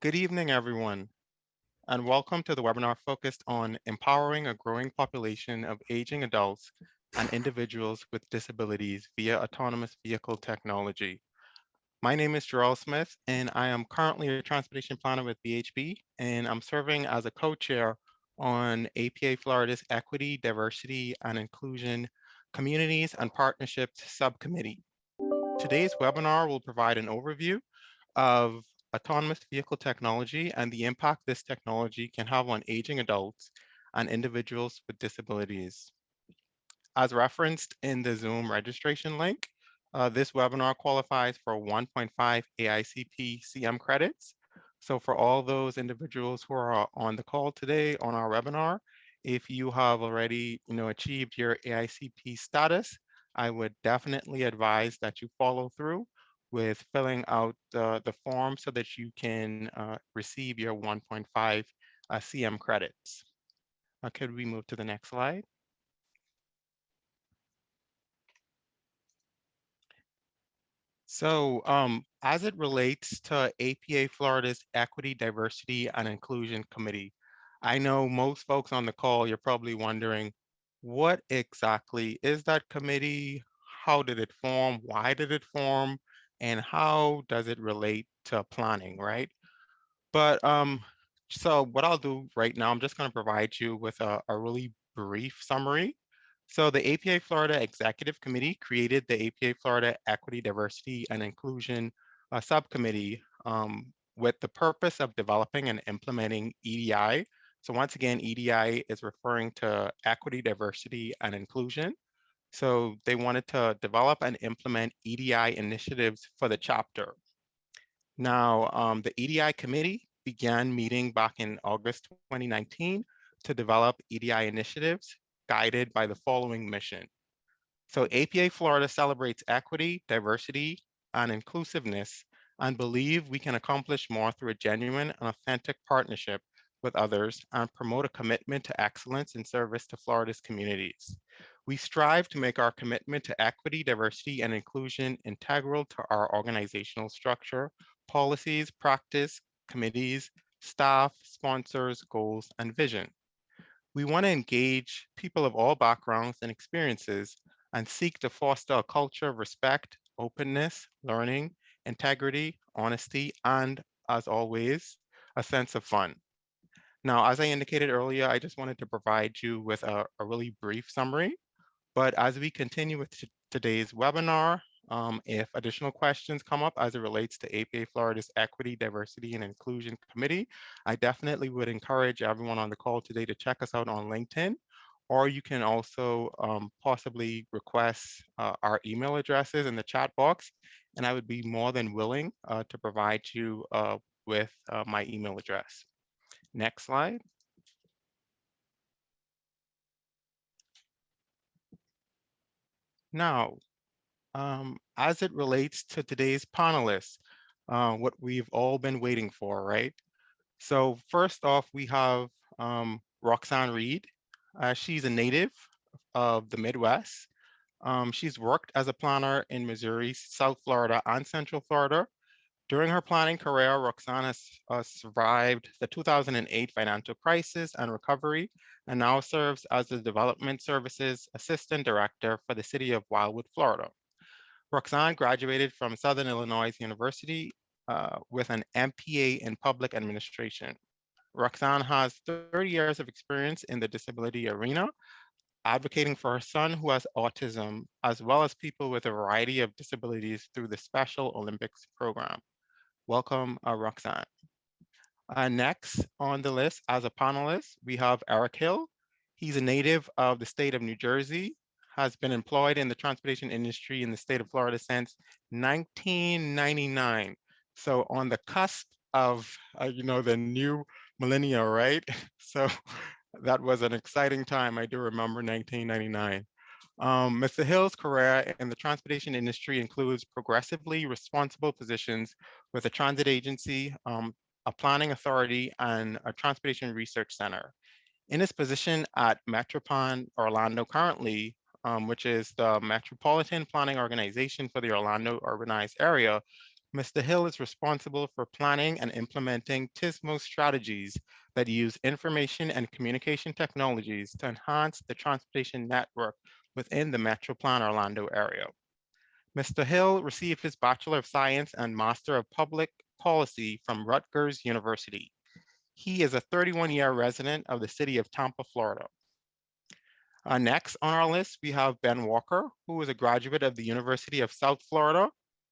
Good evening, everyone, and welcome to the webinar focused on empowering a growing population of aging adults and individuals with disabilities via autonomous vehicle technology. My name is Jarrell Smith, and I am currently a transportation planner with BHB, and I'm serving as a co-chair on APA Florida's Equity, Diversity, and Inclusion Communities and Partnerships Subcommittee. Today's webinar will provide an overview of autonomous vehicle technology and the impact this technology can have on aging adults and individuals with disabilities. As referenced in the Zoom registration link, this webinar qualifies for 1.5 AICP CM credits. So for all those individuals who are on the call today on our webinar, if you have already achieved your AICP status, I would definitely advise that you follow through with filling out the form so that you can receive your 1.5 CM credits. Could we move to the next slide? So as it relates to APA Florida's Equity, Diversity, and Inclusion Committee, I know most folks on the call, you're probably wondering, what exactly is that committee? How did it form? Why did it form? And how does it relate to planning, right? But so what I'll do right now, I'm just going to provide you with a really brief summary. So the APA Florida Executive Committee created the APA Florida Equity, Diversity, and Inclusion Subcommittee with the purpose of developing and implementing EDI. So once again, EDI is referring to equity, diversity, and inclusion. So they wanted to develop and implement EDI initiatives for the chapter. Now, the EDI committee began meeting back in August 2019 to develop EDI initiatives guided by the following mission. So APA Florida celebrates equity, diversity, and inclusiveness and believe we can accomplish more through a genuine and authentic partnership with others and promote a commitment to excellence in service to Florida's communities. We strive to make our commitment to equity, diversity, and inclusion integral to our organizational structure, policies, practice, committees, staff, sponsors, goals, and vision. We want to engage people of all backgrounds and experiences and seek to foster a culture of respect, openness, learning, integrity, honesty, and, as always, a sense of fun. Now, as I indicated earlier, I just wanted to provide you with a really brief summary. But as we continue with today's webinar, if additional questions come up as it relates to APA Florida's Equity, Diversity, and Inclusion Committee, I definitely would encourage everyone on the call today to check us out on LinkedIn, or you can also possibly request our email addresses in the chat box, and I would be more than willing to provide you with my email address. Next slide. Now, as it relates to today's panelists, what we've all been waiting for, right? So first off, we have Roxanne Reed. She's a native of the Midwest. She's worked as a planner in Missouri, South Florida, and Central Florida. During her planning career, Roxanne has survived the 2008 financial crisis and recovery, and now serves as the Development Services Assistant Director for the City of Wildwood, Florida. Roxanne graduated from Southern Illinois University with an MPA in Public Administration. Roxanne has 30 years of experience in the disability arena, advocating for her son who has autism, as well as people with a variety of disabilities through the Special Olympics program. Welcome, Roxanne. Next on the list as a panelist, we have Eric Hill. He's a native of the state of New Jersey, has been employed in the transportation industry in the state of Florida since 1999. So on the cusp of, the new millennia, right? So that was an exciting time. I do remember 1999. Mr. Hill's career in the transportation industry includes progressively responsible positions with a transit agency, a planning authority, and a transportation research center. In his position at Metroplan Orlando currently, which is the Metropolitan Planning Organization for the Orlando urbanized area, Mr. Hill is responsible for planning and implementing TISMO strategies that use information and communication technologies to enhance the transportation network within the Metro Plan Orlando area. Mr. Hill received his Bachelor of Science and Master of Public Policy from Rutgers University. He is a 31-year resident of the city of Tampa, Florida. Next on our list, we have Ben Walker, who is a graduate of the University of South Florida.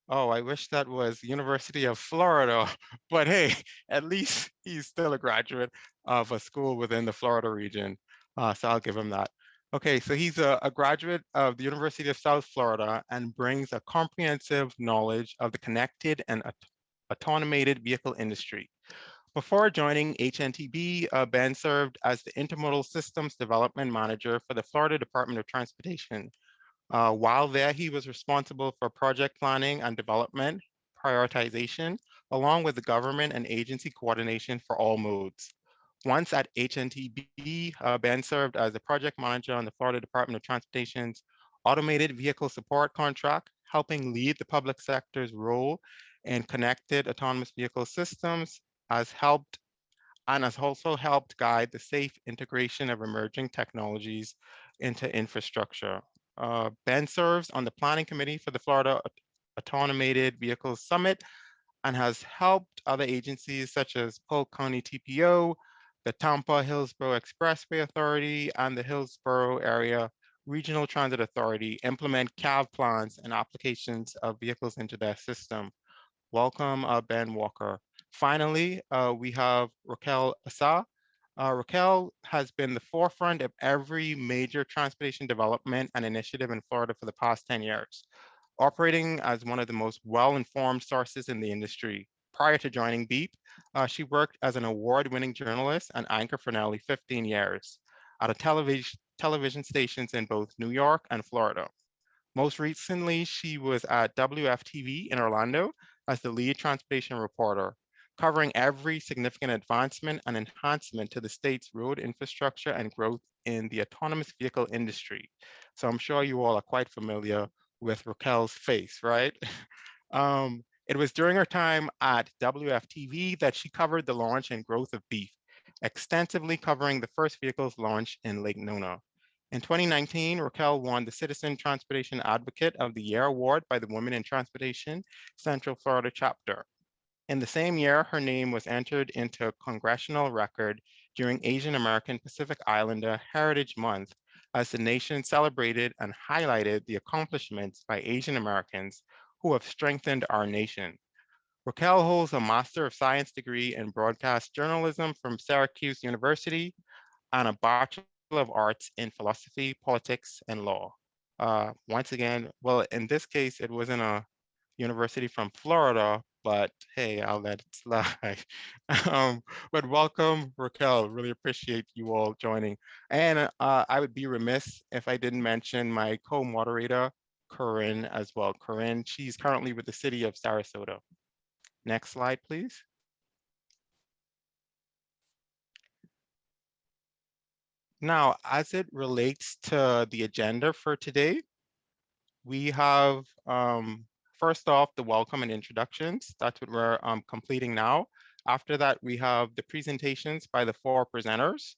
Oh, I wish that was University of Florida, but hey, at least he's still a graduate of a school within the Florida region. So I'll give him that. Okay, so he's a graduate of the University of South Florida and brings a comprehensive knowledge of the connected and automated vehicle industry. Before joining HNTB, Ben served as the Intermodal Systems Development Manager for the Florida Department of Transportation. While there, he was responsible for project planning and development, prioritization, along with the government and agency coordination for all modes. Once at HNTB, Ben served as the project manager on the Florida Department of Transportation's Automated Vehicle Support Contract, helping lead the public sector's role in connected autonomous vehicle systems, has also helped guide the safe integration of emerging technologies into infrastructure. Ben serves on the planning committee for the Florida Automated Vehicles Summit and has helped other agencies such as Polk County TPO, the Tampa Hillsborough Expressway Authority, and the Hillsborough Area Regional Transit Authority implement CAV plans and applications of vehicles into their system. Welcome, Ben Walker. Finally, we have Racquel Asa. Racquel has been the forefront of every major transportation development and initiative in Florida for the past 10 years, operating as one of the most well-informed sources in the industry. Prior to joining BEEP, she worked as an award-winning journalist and anchor for nearly 15 years at a television stations in both New York and Florida. Most recently, she was at WFTV in Orlando as the lead transportation reporter, covering every significant advancement and enhancement to the state's road infrastructure and growth in the autonomous vehicle industry. So I'm sure you all are quite familiar with Raquel's face, right? It was during her time at WFTV that she covered the launch and growth of beef, extensively covering the first vehicles launched in Lake Nona. In 2019, Racquel won the Citizen Transportation Advocate of the Year award by the Women in Transportation Central Florida chapter. In the same year, her name was entered into a congressional record during Asian American Pacific Islander Heritage Month as the nation celebrated and highlighted the accomplishments by Asian Americans who have strengthened our nation. Racquel holds a Master of Science degree in Broadcast Journalism from Syracuse University and a Bachelor of Arts in Philosophy, Politics, and Law. Once again, well, in this case, it wasn't a university from Florida, but hey, I'll let it slide. um, but welcome, Raquel. Really appreciate you all joining. And I would be remiss if I didn't mention my co-moderator, Corinne, as well. Corinne, she's currently with the city of Sarasota. Next slide, please. Now, as it relates to the agenda for today, we have, first off, the welcome and introductions. That's what we're completing now. After that, we have the presentations by the four presenters.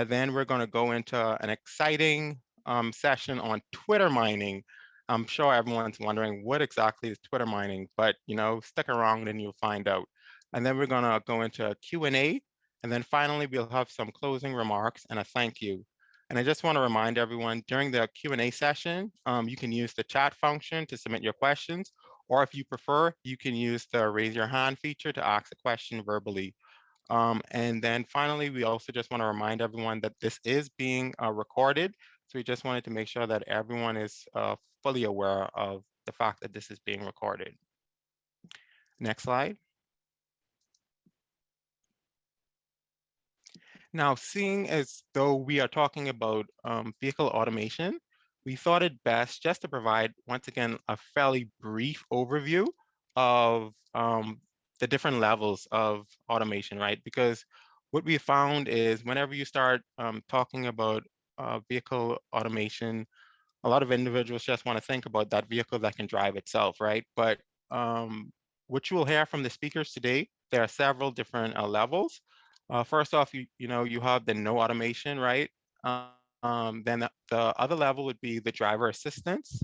Then we're going to go into an exciting session on Twitter mining. I'm sure everyone's wondering what exactly is Twitter mining, but stick around and you'll find out. And then we're going to go into a Q&A. And then finally, we'll have some closing remarks and a thank you. And I just want to remind everyone during the Q&A session, you can use the chat function to submit your questions, or if you prefer, you can use the raise your hand feature to ask a question verbally. And then finally, we also just want to remind everyone that this is being recorded. So we just wanted to make sure that everyone is fully aware of the fact that this is being recorded. Next slide. Now, seeing as though we are talking about vehicle automation, we thought it best just to provide, once again, a fairly brief overview of the different levels of automation, right? Because what we found is whenever you start talking about vehicle automation, a lot of individuals just want to think about that vehicle that can drive itself, right? But what you will hear from the speakers today, there are several different levels. First off, you have the no automation, right? Then the other level would be the driver assistance.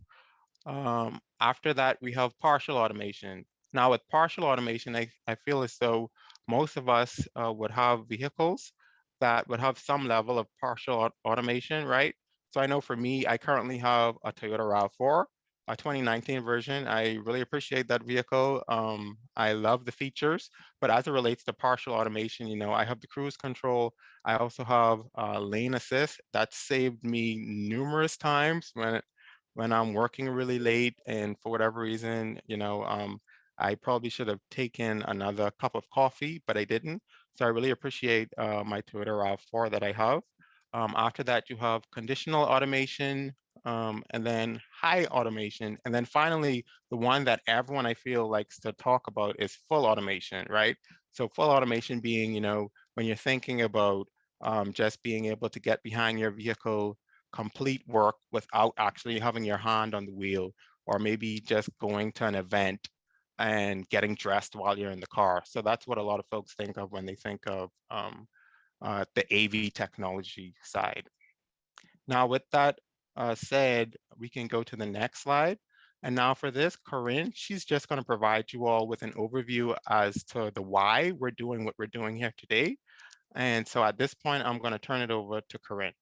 After that, we have partial automation. Now, with partial automation, I feel as though most of us would have vehicles that would have some level of partial automation, right? So I know for me, I currently have a Toyota RAV4, a 2019 version. I really appreciate that vehicle. I love the features, but as it relates to partial automation, I have the cruise control. I also have lane assist. That saved me numerous times when I'm working really late and for whatever reason, I probably should have taken another cup of coffee, but I didn't. So I really appreciate my Toyota RAV4 that I have. After that, you have conditional automation, and then high automation. And then finally, the one that everyone I feel likes to talk about is full automation, right? So full automation being, when you're thinking about just being able to get behind your vehicle, complete work without actually having your hand on the wheel, or maybe just going to an event and getting dressed while you're in the car. So that's what a lot of folks think of when they think of the AV technology side. Now, with that said, we can go to the next slide. And now for this, Corinne, she's just going to provide you all with an overview as to the why we're doing what we're doing here today. And so at this point, I'm going to turn it over to Corinne.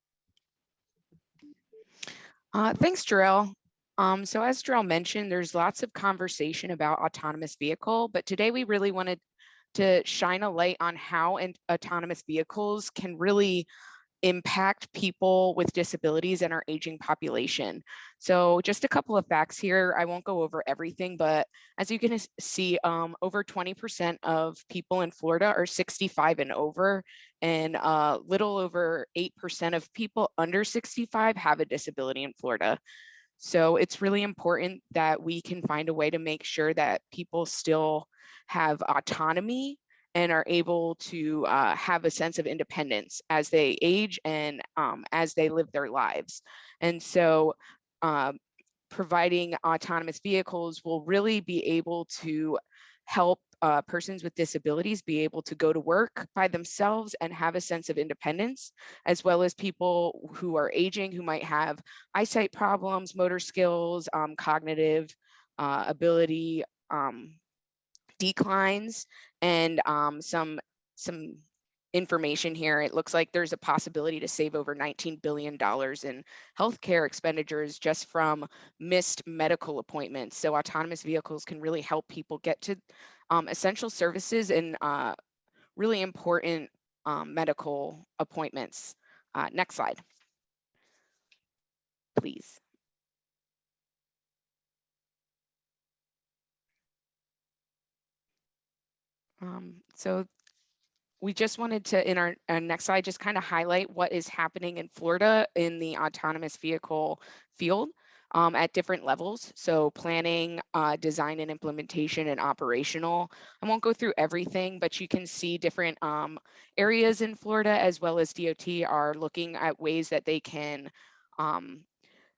Thanks, Jarrell. So as Jarrell mentioned, there's lots of conversation about autonomous vehicle, but today we really wanted to shine a light on how autonomous vehicles can really impact people with disabilities and our aging population. So just a couple of facts here. I won't go over everything, but as you can see, over 20% of people in Florida are 65 and over, and little over 8% of people under 65 have a disability in Florida. So it's really important that we can find a way to make sure that people still have autonomy and are able to have a sense of independence as they age and as they live their lives. And so providing autonomous vehicles will really be able to help persons with disabilities be able to go to work by themselves and have a sense of independence, as well as people who are aging, who might have eyesight problems, motor skills, cognitive ability declines, and some information here. It looks like there's a possibility to save over $19 billion in healthcare expenditures just from missed medical appointments. So autonomous vehicles can really help people get to essential services and really important medical appointments. Next slide, please. So we just wanted to, in our next slide, just kind of highlight what is happening in Florida in the autonomous vehicle field at different levels. So planning, design and implementation, and operational. I won't go through everything, but you can see different areas in Florida as well as DOT are looking at ways that they can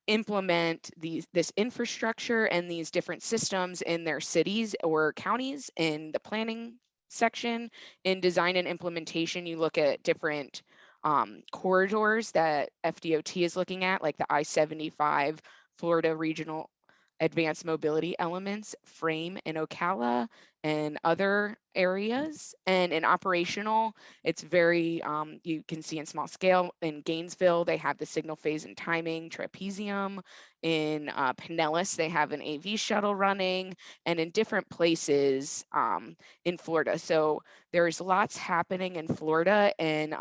implement this infrastructure and these different systems in their cities or counties. In the planning section, in design and implementation, you look at different corridors that FDOT is looking at, like the I-75 Florida Regional Advanced Mobility Elements, FRAME in Ocala, and other areas. And in operational, it's very, you can see in small scale, in Gainesville, they have the signal phase and timing trapezium. In Pinellas, they have an AV shuttle running, and in different places in Florida. So there's lots happening in Florida, and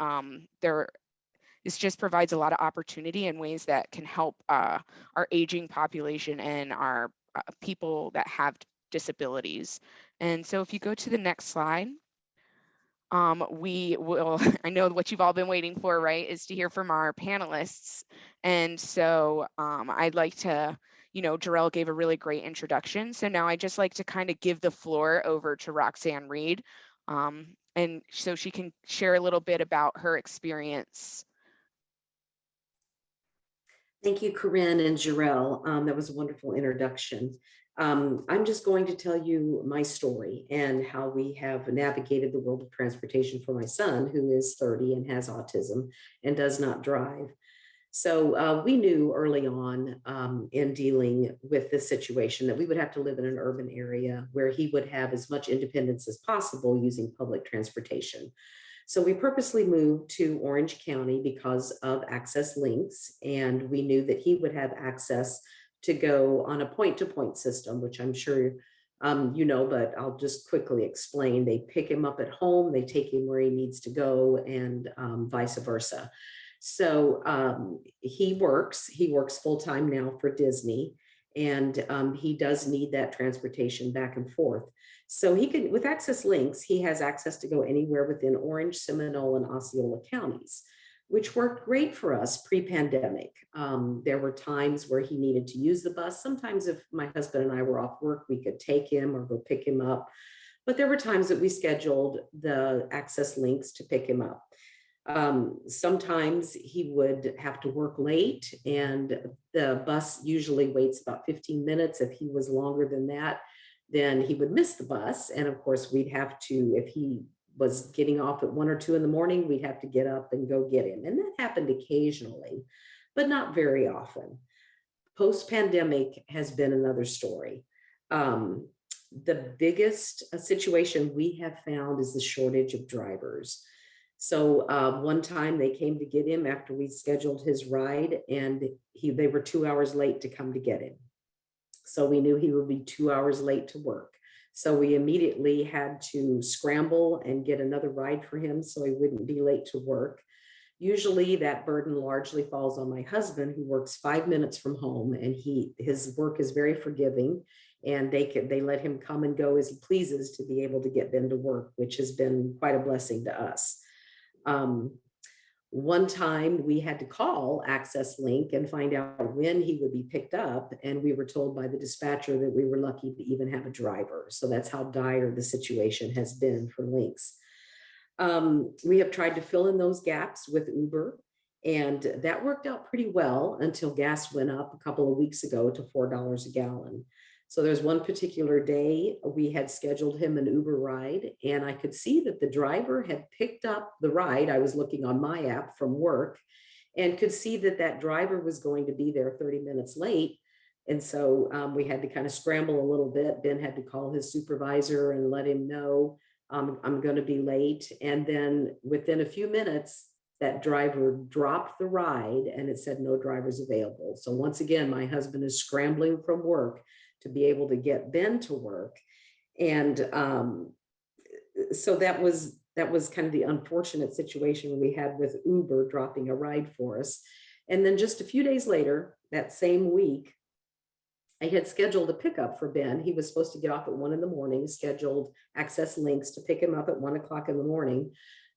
this just provides a lot of opportunity in ways that can help our aging population and our people that have disabilities. And so if you go to the next slide, we will, I know what you've all been waiting for, right, is to hear from our panelists. And so I'd like to, Jarrell gave a really great introduction. So now I'd just like to kind of give the floor over to Roxanne Reed. And so she can share a little bit about her experience. Thank you, Corinne and Jarrell. That was a wonderful introduction. I'm just going to tell you my story and how we have navigated the world of transportation for my son, who is 30 and has autism and does not drive. So we knew early on in dealing with this situation that we would have to live in an urban area where he would have as much independence as possible using public transportation. So we purposely moved to Orange County because of access links, and we knew that he would have access to go on a point-to-point system, which I'm sure you know, but I'll just quickly explain. They pick him up at home, they take him where he needs to go, and vice versa. So he works full-time now for Disney, and he does need that transportation back and forth. So he can, with Access Links, he has access to go anywhere within Orange, Seminole, and Osceola counties, which worked great for us pre-pandemic. There were times where he needed to use the bus. Sometimes if my husband and I were off work, we could take him or go pick him up. But there were times that we scheduled the Access Links to pick him up. Sometimes he would have to work late, and the bus usually waits about 15 minutes. If he was longer than that, then he would miss the bus. And of course, we'd have to, if he was getting off at 1 or 2 in the morning, we'd have to get up and go get him. And that happened occasionally, but not very often. Post-pandemic has been another story. The biggest situation we have found is the shortage of drivers. So one time they came to get him after we scheduled his ride, and they were 2 hours late to come to get him. So we knew he would be 2 hours late to work. So we immediately had to scramble and get another ride for him so he wouldn't be late to work. Usually that burden largely falls on my husband, who works 5 minutes from home, and his work is very forgiving, and they let him come and go as he pleases to be able to get Ben to work, which has been quite a blessing to us. One time we had to call Access Link and find out when he would be picked up, and we were told by the dispatcher that we were lucky to even have a driver. So that's how dire the situation has been for Links. We have tried to fill in those gaps with Uber, and that worked out pretty well until gas went up a couple of weeks ago to $4 a gallon. So there's one particular day we had scheduled him an Uber ride, and I could see that the driver had picked up the ride. I was looking on my app from work and could see that that driver was going to be there 30 minutes late. And so we had to kind of scramble a little bit. Ben had to call his supervisor and let him know, I'm going to be late. And then within a few minutes, that driver dropped the ride and it said no drivers available. So once again, my husband is scrambling from work to be able to get Ben to work. And so that was kind of the unfortunate situation we had with Uber dropping a ride for us. And then just a few days later, that same week, I had scheduled a pickup for Ben. He was supposed to get off at 1 in the morning, scheduled Access Links to pick him up at 1 o'clock in the morning.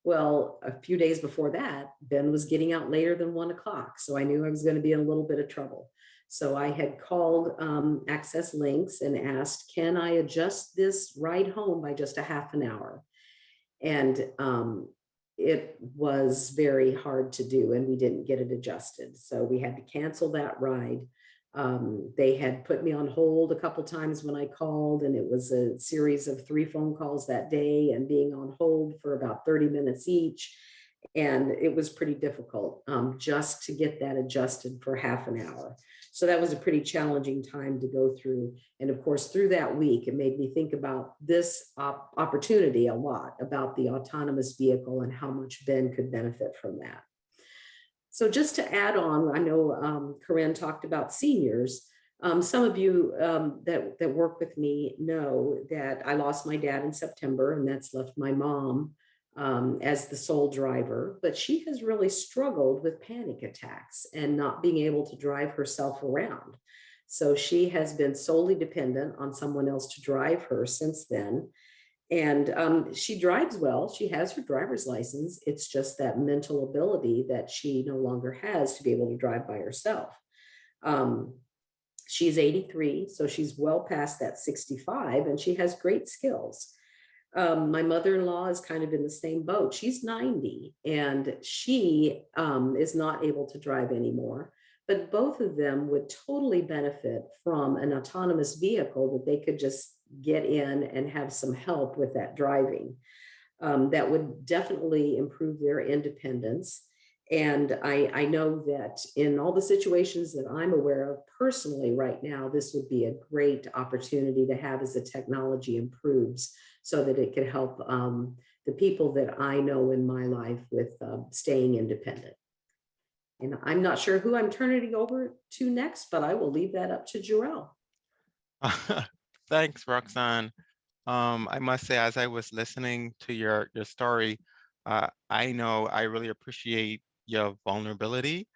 Well, a few days before that, Ben was getting out later than 1 o'clock. So I knew I was going to be in a little bit of trouble. So I had called Access Links and asked, can I adjust this ride home by just a half an hour? And it was very hard to do, and we didn't get it adjusted. So we had to cancel that ride. They had put me on hold a couple times when I called, and it was a series of 3 phone calls that day and being on hold for about 30 minutes each. And it was pretty difficult just to get that adjusted for half an hour. So that was a pretty challenging time to go through. And of course, through that week, it made me think about this opportunity a lot, about the autonomous vehicle and how much Ben could benefit from that. So just to add on, I know Corinne talked about seniors. Some of you that work with me know that I lost my dad in September, and that's left my mom as the sole driver, but she has really struggled with panic attacks and not being able to drive herself around. So she has been solely dependent on someone else to drive her since then. And she drives well. She has her driver's license. It's just that mental ability that she no longer has to be able to drive by herself. She's 83, so she's well past that 65, and she has great skills. My mother-in-law is kind of in the same boat. She's 90, and she is not able to drive anymore, but both of them would totally benefit from an autonomous vehicle that they could just get in and have some help with that driving. That would definitely improve their independence. And I know that in all the situations that I'm aware of personally right now, this would be a great opportunity to have as the technology improves so that it could help the people that I know in my life with staying independent. And I'm not sure who I'm turning it over to next, but I will leave that up to Jarrell. Thanks, Roxanne. I must say, as I was listening to your story, I know I really appreciate your vulnerability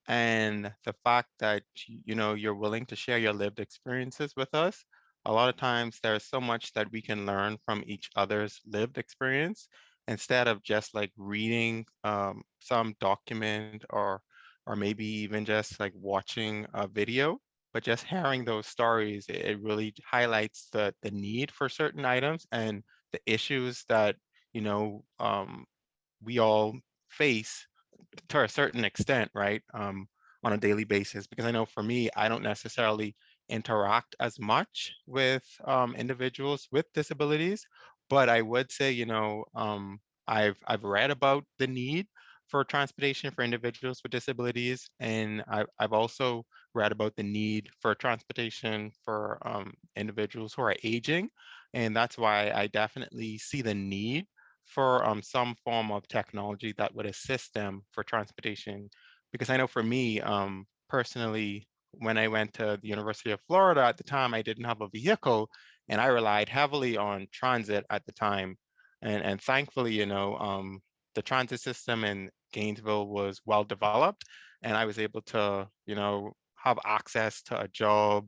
and the fact that you know you're willing to share your lived experiences with us. A lot of times there's so much that we can learn from each other's lived experience instead of just like reading some document or maybe even just like watching a video, but just hearing those stories, it really highlights the need for certain items and the issues that you know we all face to a certain extent, right? On a daily basis. Because I know for me, I don't necessarily interact as much with individuals with disabilities, but I would say, you know, I've read about the need for transportation for individuals with disabilities, and I've also read about the need for transportation for individuals who are aging, and that's why I definitely see the need for some form of technology that would assist them for transportation. Because I know for me, personally, when I went to the University of Florida at the time, I didn't have a vehicle and I relied heavily on transit at the time. And thankfully, you know, the transit system in Gainesville was well developed and I was able to, you know, have access to a job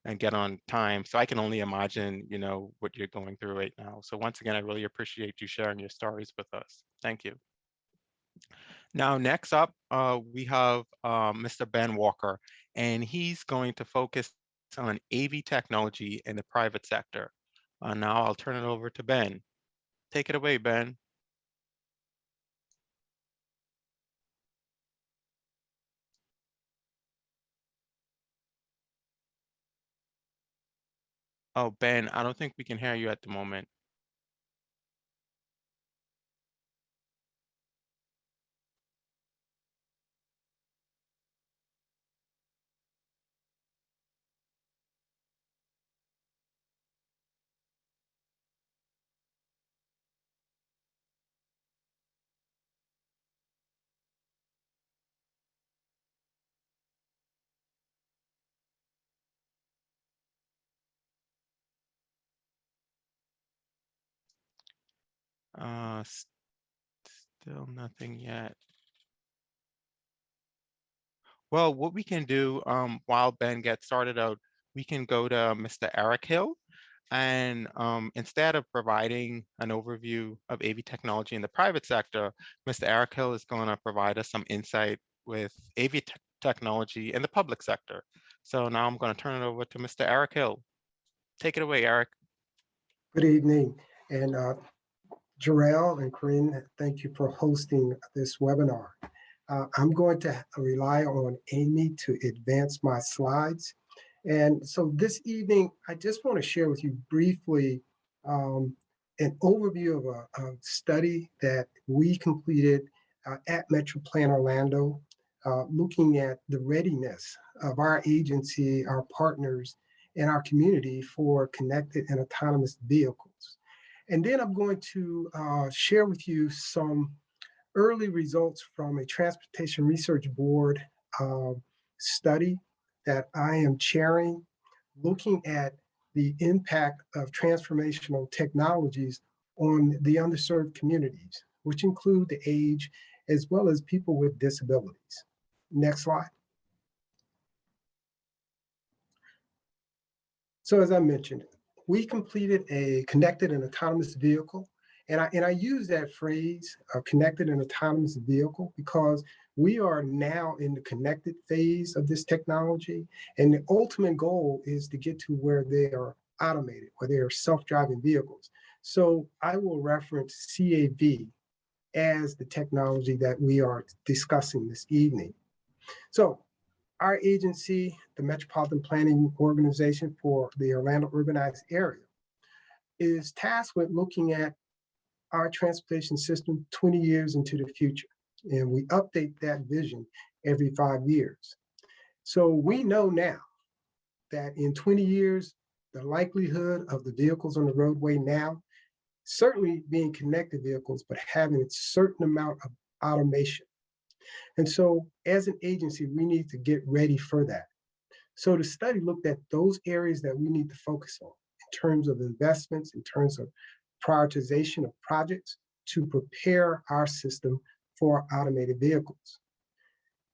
and get on time. So I can only imagine, you know, what you're going through right now. So once again, I really appreciate you sharing your stories with us. Thank you. Now, next up, we have Mr. Ben Walker, and he's going to focus on AV technology in the private sector. Now I'll turn it over to Ben. Take it away, Ben. Oh, Ben, I don't think we can hear you at the moment. Uh, Still nothing yet. Well, what we can do while Ben gets started out, we can go to Mr. Eric Hill. And instead of providing an overview of AV technology in the private sector, Mr. Eric Hill is going to provide us some insight with AV technology in the public sector. So now I'm going to turn it over to Mr. Eric Hill. Take it away, Eric. Good evening. And Jarrell and Corinne, thank you for hosting this webinar. I'm going to rely on Amy to advance my slides. And so this evening, I just want to share with you briefly an overview of a study that we completed at Metro Plan Orlando, looking at the readiness of our agency, our partners, and our community for connected and autonomous vehicles. And then I'm going to share with you some early results from a Transportation Research Board study that I am chairing, looking at the impact of transformational technologies on the underserved communities, which include the age as well as people with disabilities. Next slide. So as I mentioned, we completed a connected and autonomous vehicle. And I use that phrase, connected and autonomous vehicle, because we are now in the connected phase of this technology. And the ultimate goal is to get to where they are automated, where they are self-driving vehicles. So I will reference CAV as the technology that we are discussing this evening. So Our agency, the Metropolitan Planning Organization for the Orlando urbanized area, is tasked with looking at our transportation system 20 years into the future. And we update that vision every 5 years. So we know now that in 20 years, the likelihood of the vehicles on the roadway now, certainly being connected vehicles, but having a certain amount of automation. And so as an agency, we need to get ready for that. So the study looked at those areas that we need to focus on in terms of investments, in terms of prioritization of projects to prepare our system for automated vehicles.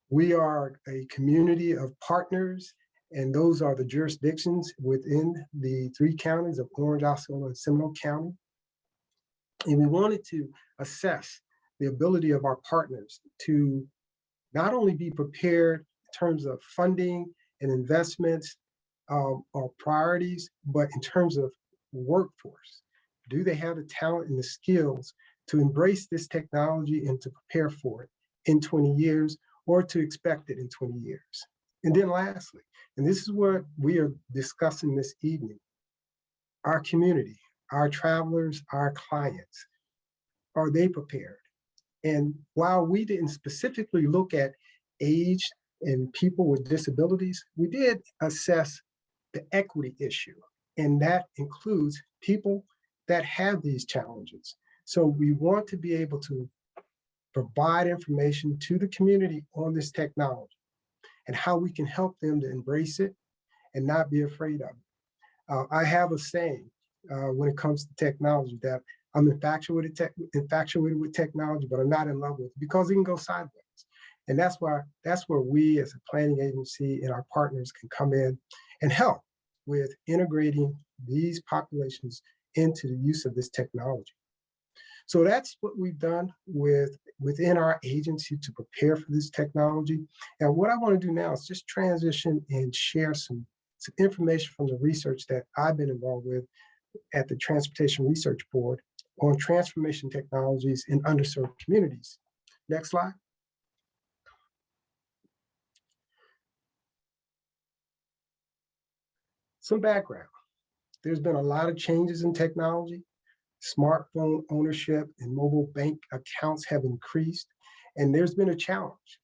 We are a community of partners, and those are the jurisdictions within the 3 counties of Orange, Osceola, and Seminole County. And we wanted to assess the ability of our partners to not only be prepared in terms of funding and investments or priorities, but in terms of workforce. Do they have the talent and the skills to embrace this technology and to prepare for it in 20 years or to expect it in 20 years? And then lastly, and this is what we are discussing this evening, our community, our travelers, our clients, are they prepared? And while we didn't specifically look at age and people with disabilities, we did assess the equity issue. And that includes people that have these challenges. So we want to be able to provide information to the community on this technology and how we can help them to embrace it and not be afraid of it. I have a saying when it comes to technology that I'm infatuated with technology, but I'm not in love with it because it can go sideways. And that's where we as a planning agency and our partners can come in and help with integrating these populations into the use of this technology. So that's what we've done within our agency to prepare for this technology. And what I want to do now is just transition and share some information from the research that I've been involved with at the Transportation Research Board on transformation technologies in underserved communities. Next slide. Some background. There's been a lot of changes in technology. Smartphone ownership and mobile bank accounts have increased, and there's been a challenge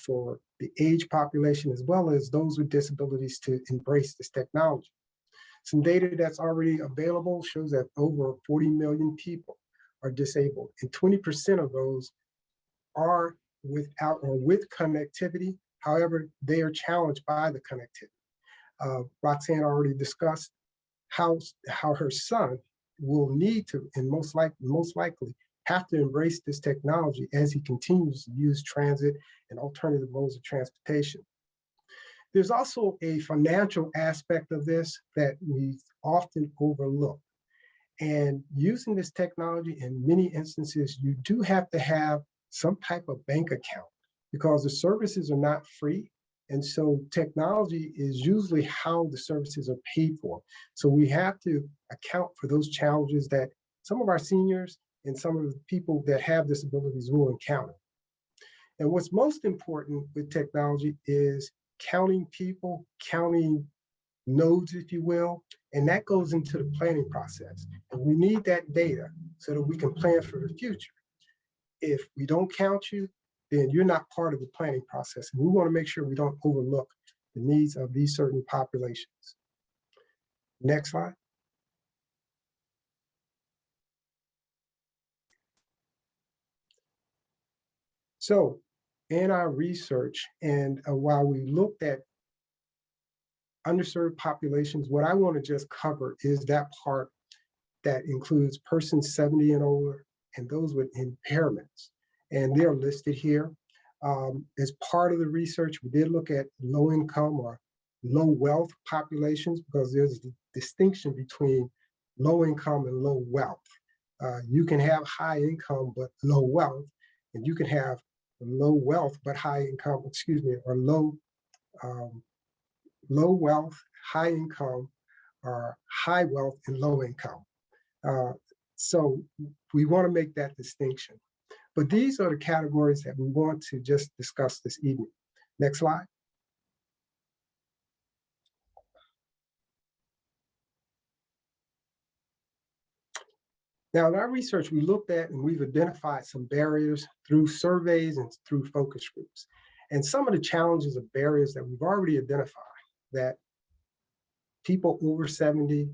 for the age population as well as those with disabilities to embrace this technology. Some data that's already available shows that over 40 million people are disabled, and 20% of those are without or with connectivity. However, they are challenged by the connectivity. Roxanne already discussed how her son will need to, and most likely have to embrace this technology as he continues to use transit and alternative modes of transportation. There's also a financial aspect of this that we often overlook. And using this technology in many instances, you do have to have some type of bank account because the services are not free. And so technology is usually how the services are paid for. So we have to account for those challenges that some of our seniors and some of the people that have disabilities will encounter. And what's most important with technology is counting people, counting nodes, if you will, and that goes into the planning process. And we need that data so that we can plan for the future. If we don't count you, then you're not part of the planning process. And we want to make sure we don't overlook the needs of these certain populations. Next slide. So in our research, and while we looked at underserved populations, what I want to just cover is that part that includes persons 70 and older and those with impairments. And they're listed here. As part of the research, we did look at low income or low wealth populations because there's a distinction between low income and low wealth. You can have high income but low wealth, and you can have low wealth but high income, or low wealth, high income, or high wealth and low income. So we want to make that distinction. But these are the categories that we want to just discuss this evening. Next slide. Now, in our research, we looked at and we've identified some barriers through surveys and through focus groups. And some of the challenges of barriers that we've already identified that people over 70,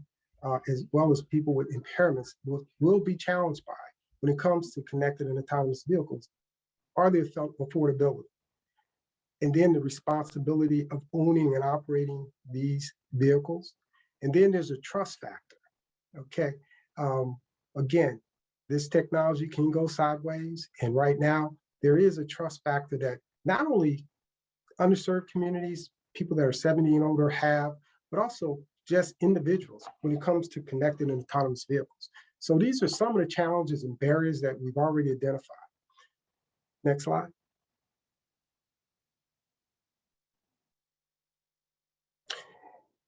as well as people with impairments, will be challenged by when it comes to connected and autonomous vehicles are the affordability. And then the responsibility of owning and operating these vehicles. And then there's a trust factor, okay? Again, this technology can go sideways. And right now, there is a trust factor that not only underserved communities, people that are 70 and older have, but also just individuals when it comes to connected and autonomous vehicles. So these are some of the challenges and barriers that we've already identified. Next slide.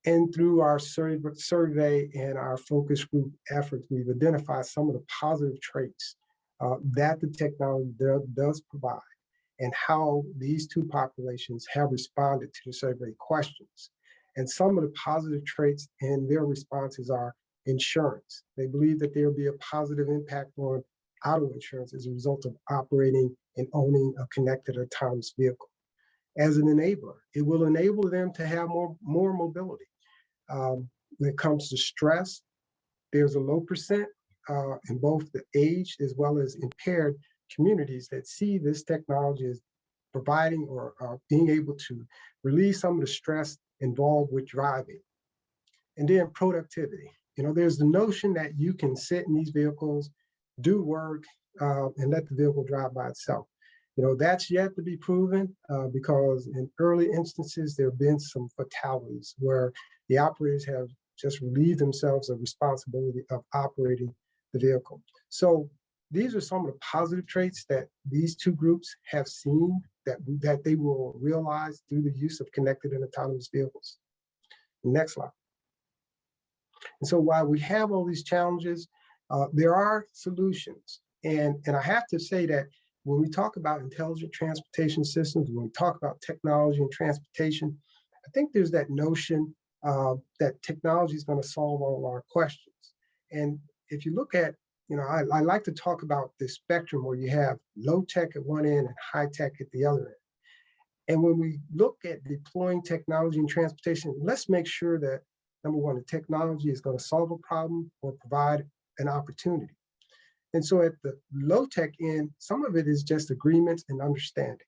And through our survey and our focus group efforts, we've identified some of the positive traits that the technology does provide and how these two populations have responded to the survey questions. And some of the positive traits in their responses are insurance. They believe that there will be a positive impact on auto insurance as a result of operating and owning a connected autonomous vehicle. As an enabler, it will enable them to have more mobility. When it comes to stress, there's a low percent in both the aged as well as impaired communities that see this technology as providing or being able to relieve some of the stress involved with driving. And then productivity. You know, there's the notion that you can sit in these vehicles, do work, and let the vehicle drive by itself. You know, that's yet to be proven because in early instances, there have been some fatalities where the operators have just relieved themselves of responsibility of operating the vehicle. So these are some of the positive traits that these two groups have seen that they will realize through the use of connected and autonomous vehicles. Next slide. And so while we have all these challenges, there are solutions. And I have to say that when we talk about intelligent transportation systems, when we talk about technology and transportation, I think there's that notion that technology is going to solve all of our questions. And if you look at, you know, I like to talk about the spectrum where you have low tech at one end and high tech at the other end. And when we look at deploying technology in transportation, let's make sure that, number one, the technology is going to solve a problem or provide an opportunity. And so at the low tech end, some of it is just agreements and understanding.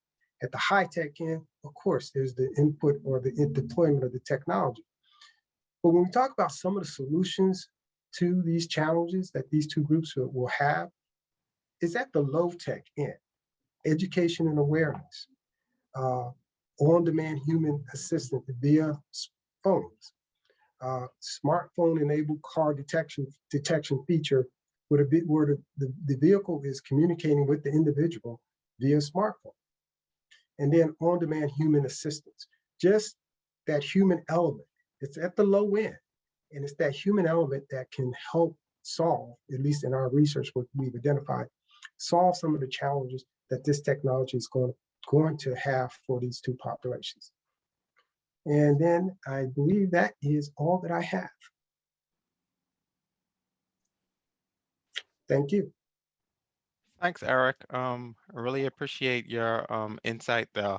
At the high tech end, of course, there's the input or the deployment of the technology. But when we talk about some of the solutions to these challenges that these two groups will have, is at the low tech end, education and awareness, on-demand human assistant via phones, smartphone-enabled car detection feature where the vehicle is communicating with the individual via smartphone. And then on-demand human assistance, just that human element. It's at the low end, and it's that human element that can help solve, at least in our research, what we've identified, solve some of the challenges that this technology is going to have for these two populations. And then I believe that is all that I have. Thank you. Thanks, Eric. I really appreciate your insight there.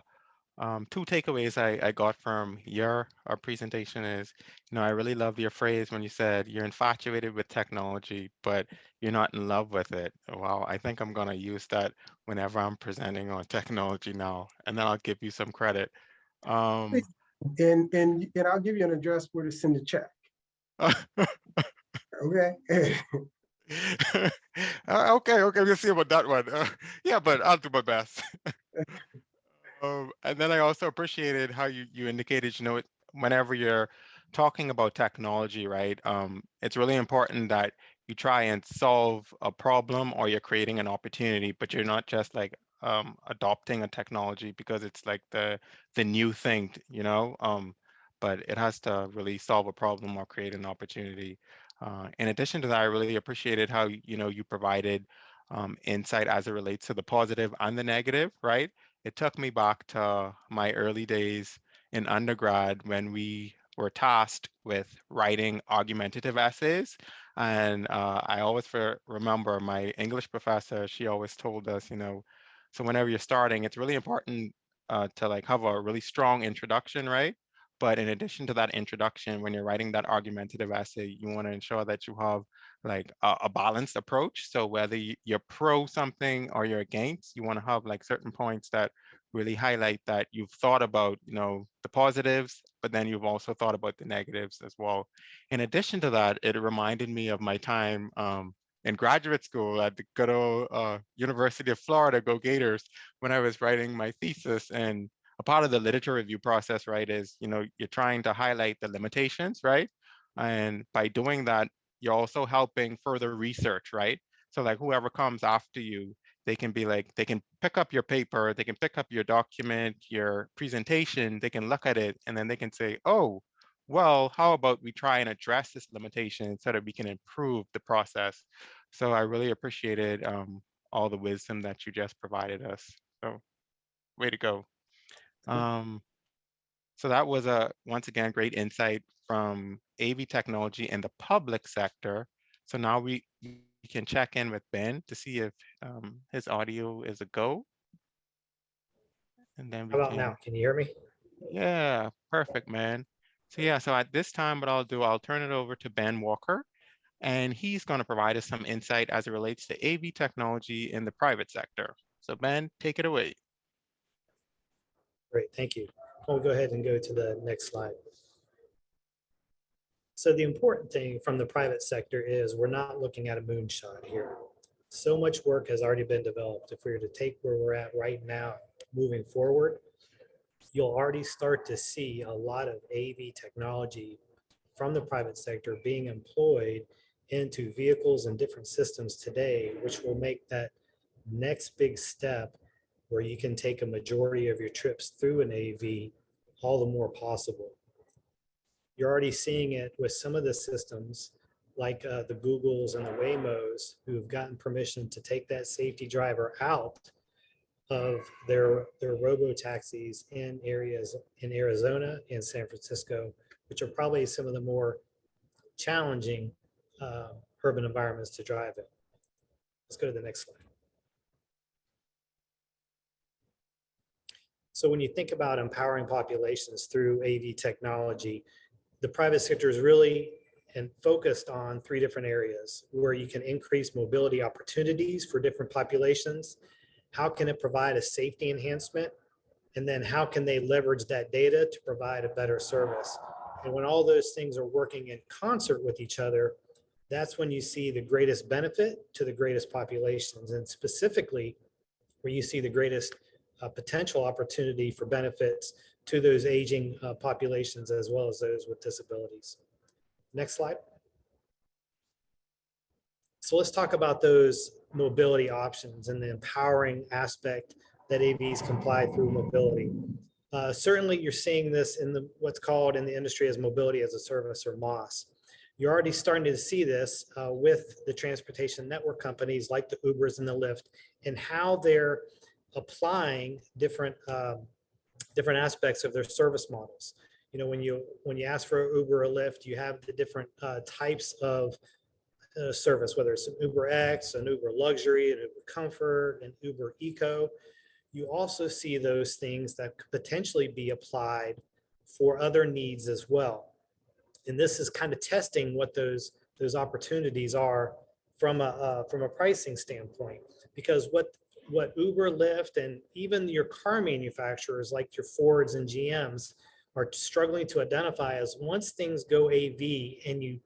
Two takeaways I got from your presentation is, you know, I really loved your phrase when you said you're infatuated with technology, but you're not in love with it. Wow, I think I'm going to use that whenever I'm presenting on technology now, and then I'll give you some credit. And I'll give you an address where to send a check. Okay. Okay, we'll see about that one. Yeah, but I'll do my best. And then I also appreciated how you indicated, you know, whenever you're talking about technology, right? It's really important that you try and solve a problem or you're creating an opportunity, but you're not just like adopting a technology because it's like the new thing, you know. But it has to really solve a problem or create an opportunity. In addition to that, I really appreciated how you know you provided insight as it relates to the positive and the negative, right? It took me back to my early days in undergrad when we were tasked with writing argumentative essays. And I always remember my English professor, she always told us, so whenever you're starting, it's really important to like have a really strong introduction, right? But in addition to that introduction, when you're writing that argumentative essay, you want to ensure that you have like a balanced approach. So whether you're pro something or you're against, you want to have like certain points that really highlight that you've thought about, the positives, but then you've also thought about the negatives as well. In addition to that, it reminded me of my time in graduate school at the good old University of Florida, go Gators, when I was writing my thesis. And a part of the literature review process, right, is, you're trying to highlight the limitations, right? And by doing that, you're also helping further research, right? So like whoever comes after you, they can be like, they can pick up your paper, they can pick up your document, your presentation, they can look at it, and then they can say, oh, well, how about we try and address this limitation so that we can improve the process? So I really appreciated all the wisdom that you just provided us. So way to go. Um, so that was once again, great insight from AV technology in the public sector. So now we can check in with Ben to see if his audio is a go. And then we How about can, now? Can you hear me? yeah, perfect, man. So yeah, so at this time, what I'll do, I'll turn it over to Ben Walker, and he's going to provide us some insight as it relates to AV technology in the private sector. So Ben, take it away. Great, thank you. I'll go ahead and go to the next slide. So the important thing from the private sector is we're not looking at a moonshot here. So much work has already been developed. If we were to take where we're at right now, moving forward, you'll already start to see a lot of AV technology from the private sector being employed into vehicles and different systems today, which will make that next big step where you can take a majority of your trips through an AV all the more possible. You're already seeing it with some of the systems like the Googles and the Waymos who've gotten permission to take that safety driver out of their robo taxis in areas in Arizona and San Francisco, which are probably some of the more challenging urban environments to drive in. Let's go to the next slide. So when you think about empowering populations through AV technology, the private sector is really and focused on three different areas where you can increase mobility opportunities for different populations. How can it provide a safety enhancement? And then how can they leverage that data to provide a better service? And when all those things are working in concert with each other, that's when you see the greatest benefit to the greatest populations, and specifically where you see the greatest potential opportunity for benefits to those aging populations as well as those with disabilities. Next slide. So let's talk about those mobility options and the empowering aspect that AVs can apply through mobility. Certainly you're seeing this in what's called in the industry as mobility as a service, or MOS. You're already starting to see this with the transportation network companies like the Ubers and the Lyft, and how they're applying different aspects of their service models. You know, when you ask for an Uber or Lyft, you have the different types of service, whether it's an Uber X, an Uber Luxury, an Uber Comfort, an Uber Eco. You also see those things that could potentially be applied for other needs as well. And this is kind of testing what those opportunities are from a pricing standpoint, because what Uber, Lyft, and even your car manufacturers like your Fords and GMs are struggling to identify is once things go AV and you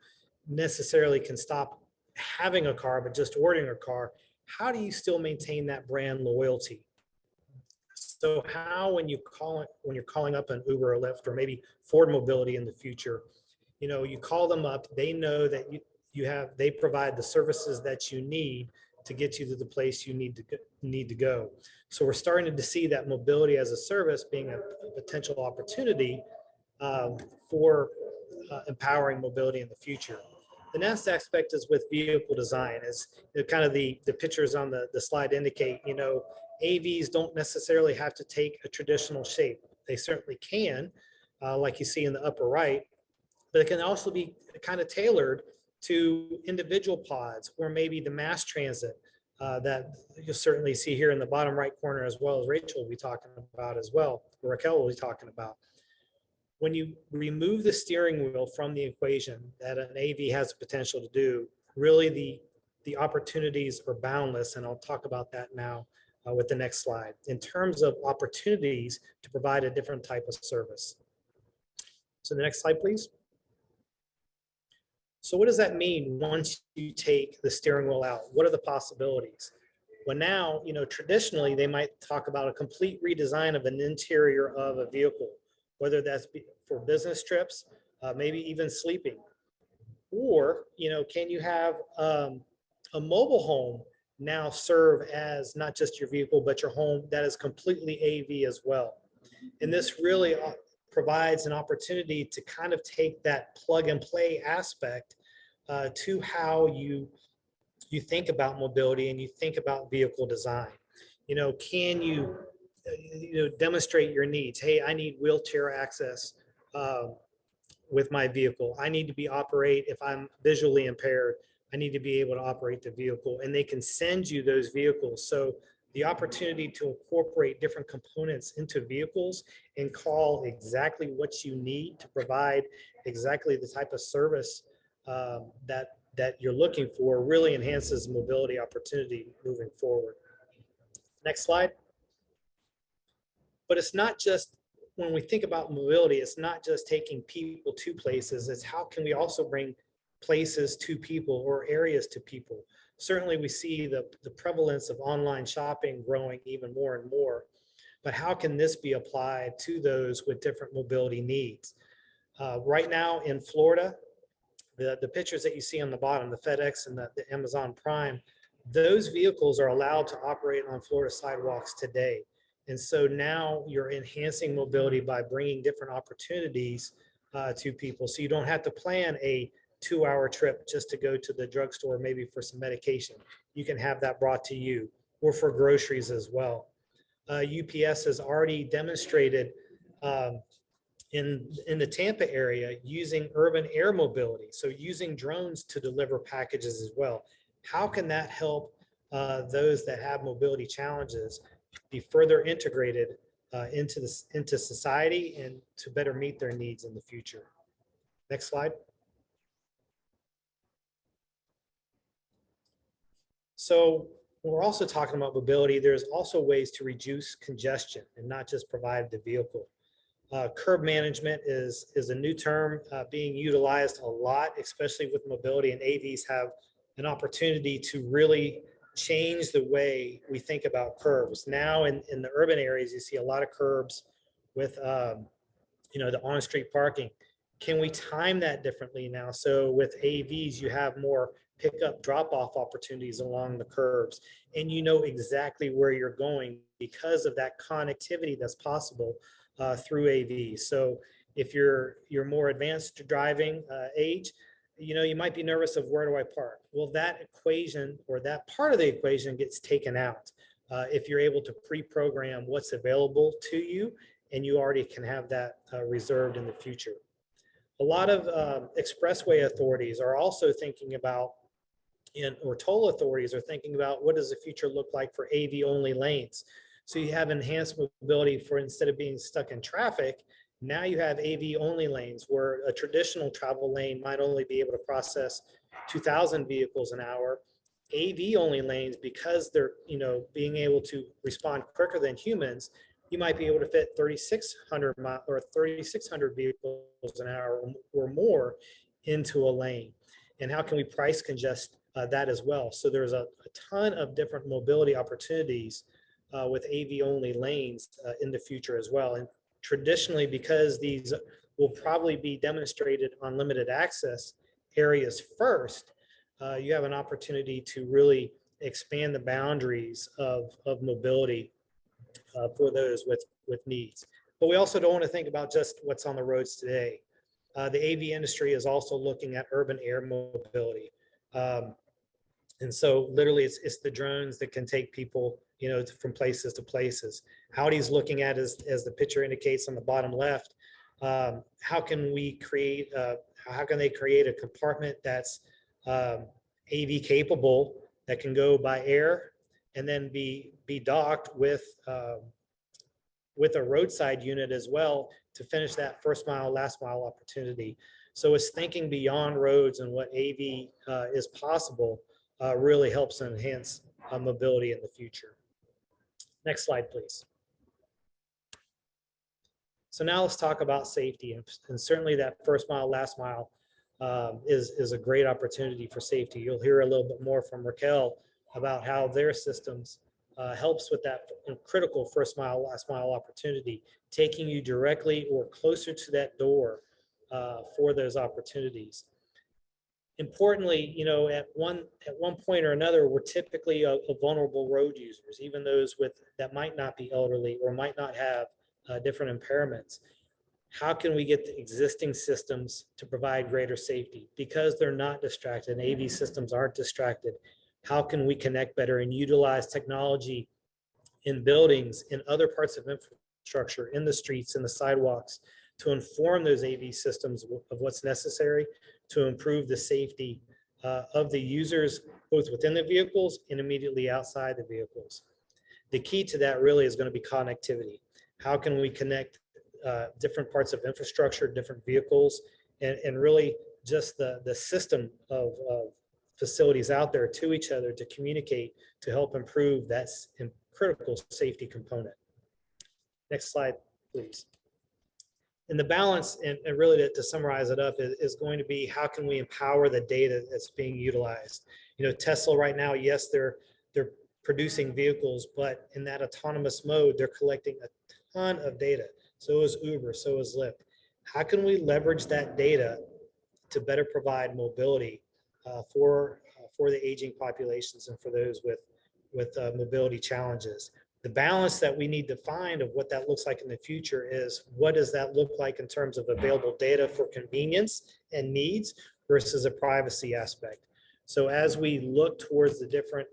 necessarily can stop having a car but just ordering a car, how do you still maintain that brand loyalty? So how, when you're calling up an Uber or Lyft or maybe Ford Mobility in the future, you know, you call them up, they know that they provide the services that you need to get you to the place you need to go. So we're starting to see that mobility as a service being a potential opportunity for empowering mobility in the future. The next aspect is with vehicle design, as kind of the pictures on the slide indicate. You know, AVs don't necessarily have to take a traditional shape. They certainly can, like you see in the upper right, but it can also be kind of tailored to individual pods, or maybe the mass transit that you'll certainly see here in the bottom right corner, as well as Rachel will be talking about as well, or Racquel will be talking about. When you remove the steering wheel from the equation that an AV has the potential to do, really the opportunities are boundless, and I'll talk about that now with the next slide, in terms of opportunities to provide a different type of service. So the next slide, please. So what does that mean once you take the steering wheel out? What are the possibilities? Well, now, traditionally they might talk about a complete redesign of an interior of a vehicle, whether that's for business trips, maybe even sleeping. Or, can you have a mobile home now serve as not just your vehicle, but your home that is completely AV as well? And this really provides an opportunity to kind of take that plug and play aspect to how you think about mobility and you think about vehicle design. Can you demonstrate your needs? Hey, I need wheelchair access with my vehicle. I need to if I'm visually impaired, I need to be able to operate the vehicle, and they can send you those vehicles. So the opportunity to incorporate different components into vehicles and call exactly what you need to provide exactly the type of service that you're looking for really enhances mobility opportunity moving forward. Next slide. But it's not just, when we think about mobility, it's not just taking people to places, it's how can we also bring places to people or areas to people. Certainly we see the prevalence of online shopping growing even more and more, but how can this be applied to those with different mobility needs? Right now in Florida, the pictures that you see on the bottom, the FedEx and the Amazon Prime, those vehicles are allowed to operate on Florida sidewalks today. And so now you're enhancing mobility by bringing different opportunities to people. So you don't have to plan a 2-hour trip just to go to the drugstore, maybe for some medication. You can have that brought to you, or for groceries as well. UPS has already demonstrated in the Tampa area using urban air mobility, so using drones to deliver packages as well. How can that help those that have mobility challenges be further integrated into society and to better meet their needs in the future? Next slide. So when we're also talking about mobility, there's also ways to reduce congestion and not just provide the vehicle. Curb management is a new term being utilized a lot, especially with mobility, and AVs have an opportunity to really change the way we think about curbs. Now in the urban areas, you see a lot of curbs with the on-street parking. Can we time that differently now? So with AVs, you have more pickup drop-off opportunities along the curbs, and you know exactly where you're going because of that connectivity that's possible through AV. So if you're more advanced driving age, you might be nervous of where do I park? Well, that equation or that part of the equation gets taken out if you're able to pre-program what's available to you, and you already can have that reserved in the future. A lot of expressway authorities are also thinking about, or toll authorities are thinking about, what does the future look like for AV only lanes? So you have enhanced mobility for, instead of being stuck in traffic, now you have AV only lanes where a traditional travel lane might only be able to process 2,000 vehicles an hour. AV only lanes, because they're being able to respond quicker than humans, you might be able to fit 3,600 or 3,600 vehicles an hour or more into a lane. And how can we price congest that as well? So there's a ton of different mobility opportunities with AV only lanes in the future as well. And traditionally, because these will probably be demonstrated on limited access areas first, you have an opportunity to really expand the boundaries of mobility for those with needs. But we also don't want to think about just what's on the roads today. The AV industry is also looking at urban air mobility. And so literally it's the drones that can take people, from places to places. Audi's looking at, as the picture indicates on the bottom left, how can they create a compartment that's AV capable that can go by air and then be docked with a roadside unit as well to finish that first mile, last mile opportunity. So it's thinking beyond roads and what AV is possible really helps enhance mobility in the future. Next slide, please. So now let's talk about safety, and certainly that first mile, last mile is a great opportunity for safety. You'll hear a little bit more from Racquel about how their systems helps with that critical first mile, last mile opportunity, taking you directly or closer to that door for those opportunities. Importantly, you know, at one point or another, we're typically a vulnerable road users, even those that might not be elderly or might not have different impairments. How can we get the existing systems to provide greater safety? Because they're not distracted, and AV systems aren't distracted, how can we connect better and utilize technology in buildings, in other parts of infrastructure, in the streets, in the sidewalks, to inform those AV systems of what's necessary to improve the safety of the users, both within the vehicles and immediately outside the vehicles? The key to that really is going to be connectivity. How can we connect different parts of infrastructure, different vehicles, and really just the system of facilities out there to each other to communicate to help improve that critical safety component. Next slide, please. And the balance, and really to summarize it up, is going to be how can we empower the data that's being utilized? You know, Tesla right now, yes, they're producing vehicles, but in that autonomous mode, they're collecting a ton of data. So is Uber, so is Lyft. How can we leverage that data to better provide mobility for the aging populations and for those with mobility challenges? The balance that we need to find of what that looks like in the future is, what does that look like in terms of available data for convenience and needs versus a privacy aspect? So as we look towards the different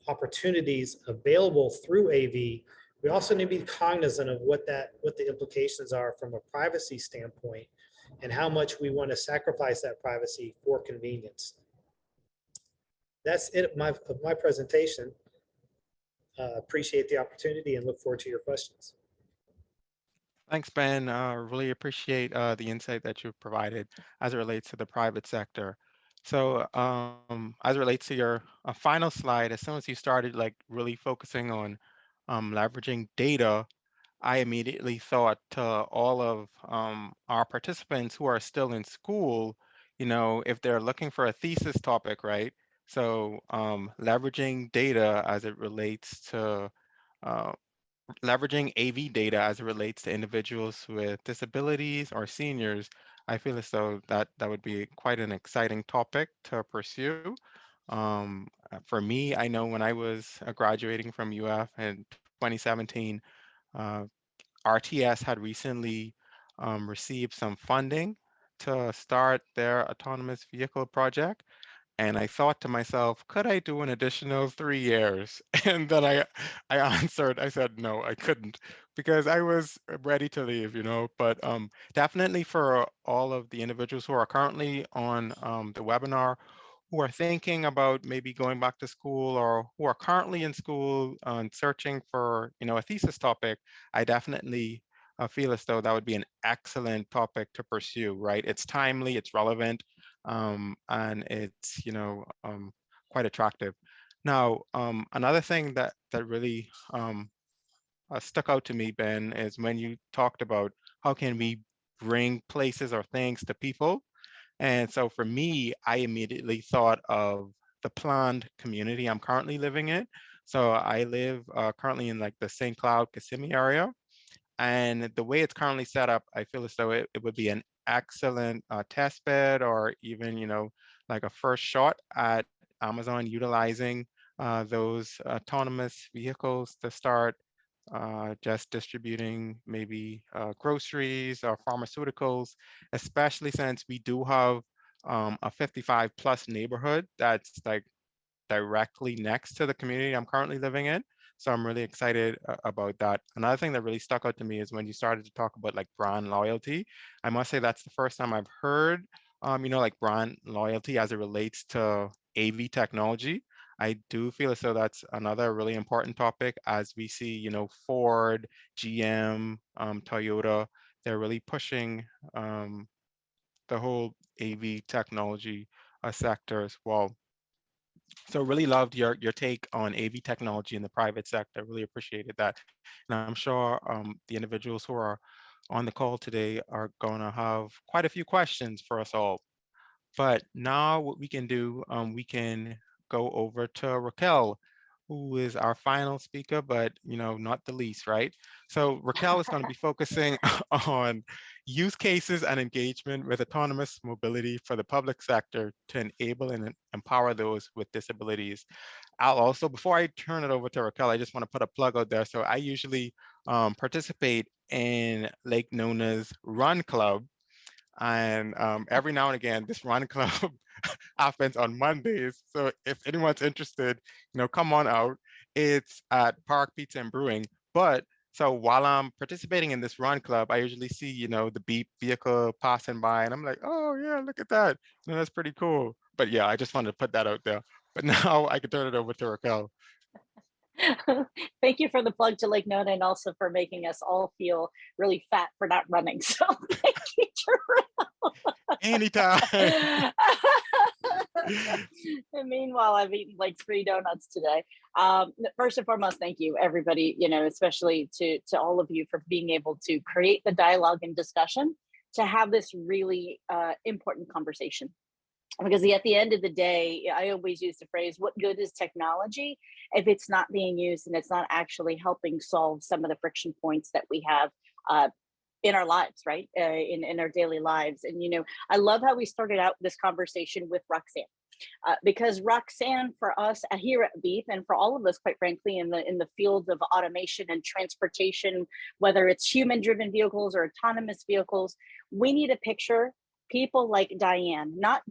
opportunities available through AV, we also need to be cognizant of what the implications are from a privacy standpoint and how much we want to sacrifice that privacy for convenience. That's it of my presentation. Appreciate the opportunity and look forward to your questions. Thanks, Ben. Really appreciate the insight that you've provided as it relates to the private sector. So as it relates to your final slide, as soon as you started like really focusing on leveraging data, I immediately thought to all of our participants who are still in school, you know, if they're looking for a thesis topic, right? So leveraging data as it relates to uh, leveraging AV data as it relates to individuals with disabilities or seniors, I feel as though that would be quite an exciting topic to pursue. For me, I know when I was graduating from UF in 2017, uh, RTS had recently received some funding to start their autonomous vehicle project. And I thought to myself, could I do an additional 3 years? And then I answered, I said, no, I couldn't because I was ready to leave, you know. But definitely for all of the individuals who are currently on the webinar, who are thinking about maybe going back to school or who are currently in school and searching for, you know, a thesis topic, I definitely feel as though that would be an excellent topic to pursue, right? It's timely, it's relevant, and it's, you know, quite attractive. Now, another thing that really stuck out to me, Ben, is when you talked about how can we bring places or things to people. And so for me, I immediately thought of the planned community I'm currently living in. So I live currently in like the St. Cloud, Kissimmee area. And the way it's currently set up, I feel as though it would be an excellent test bed or even, you know, like a first shot at Amazon utilizing those autonomous vehicles to start just distributing maybe groceries or pharmaceuticals, especially since we do have a 55 plus neighborhood that's like directly next to the community I'm currently living in. So I'm really excited about that. Another thing that really stuck out to me is when you started to talk about like brand loyalty. I must say that's the first time I've heard like brand loyalty as it relates to AV technology. I do feel as though that's another really important topic as we see, Ford, GM, Toyota, they're really pushing the whole AV technology sector as well. So really loved your take on AV technology in the private sector. Really appreciated that. And I'm sure the individuals who are on the call today are going to have quite a few questions for us all. But now what we can do, we can go over to Racquel, who is our final speaker, but not the least, right? So Racquel is going to be focusing on use cases and engagement with autonomous mobility for the public sector to enable and empower those with disabilities. I'll also, before I turn it over to Racquel, I just want to put a plug out there. So I usually participate in Lake Nona's Run Club. And every now and again, this run club happens on Mondays. So if anyone's interested, come on out. It's at Park Pizza and Brewing. But so while I'm participating in this run club, I usually see, the beep vehicle passing by, and I'm like, oh yeah, look at that. That's pretty cool. But yeah, I just wanted to put that out there. But now I can turn it over to Racquel. Thank you for the plug to Lake Nona and also for making us all feel really fat for not running. So thank you, Terrell. Anytime. And meanwhile, I've eaten like 3 donuts today. First and foremost, thank you, everybody, especially to all of you for being able to create the dialogue and discussion to have this really important conversation. Because at the end of the day, I always use the phrase, what good is technology if it's not being used and it's not actually helping solve some of the friction points that we have in our lives, right? In our daily lives. And, I love how we started out this conversation with Roxanne. Because Roxanne, for us here at Beep, and for all of us, quite frankly, in the field of automation and transportation, whether it's human-driven vehicles or autonomous vehicles, we need a picture people like Diane, not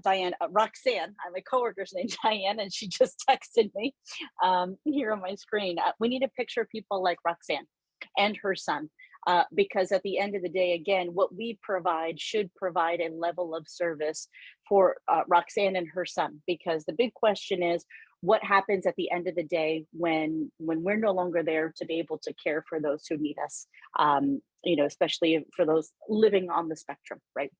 Diane, Roxanne. My coworker's named Diane, and she just texted me here on my screen. We need a picture of people like Roxanne and her son, because at the end of the day, again, what we provide should provide a level of service for Roxanne and her son, because the big question is, what happens at the end of the day when we're no longer there to be able to care for those who need us, especially for those living on the spectrum, right?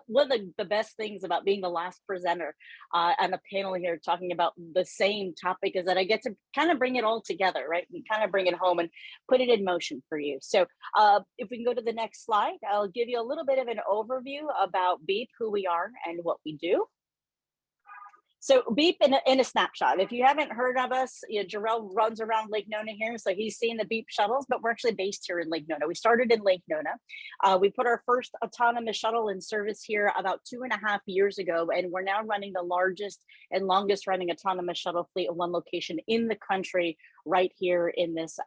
One of the best things about being the last presenter on the panel here talking about the same topic is that I get to kind of bring it all together, right? And kind of bring it home and put it in motion for you. So if we can go to the next slide, I'll give you a little bit of an overview about Beep, who we are and what we do. So Beep in a snapshot. If you haven't heard of us, Jarrell runs around Lake Nona here, so he's seen the Beep shuttles, but we're actually based here in Lake Nona. We started in Lake Nona. We put our first autonomous shuttle in service here about 2.5 years ago, and we're now running the largest and longest running autonomous shuttle fleet of one location in the country, right here in this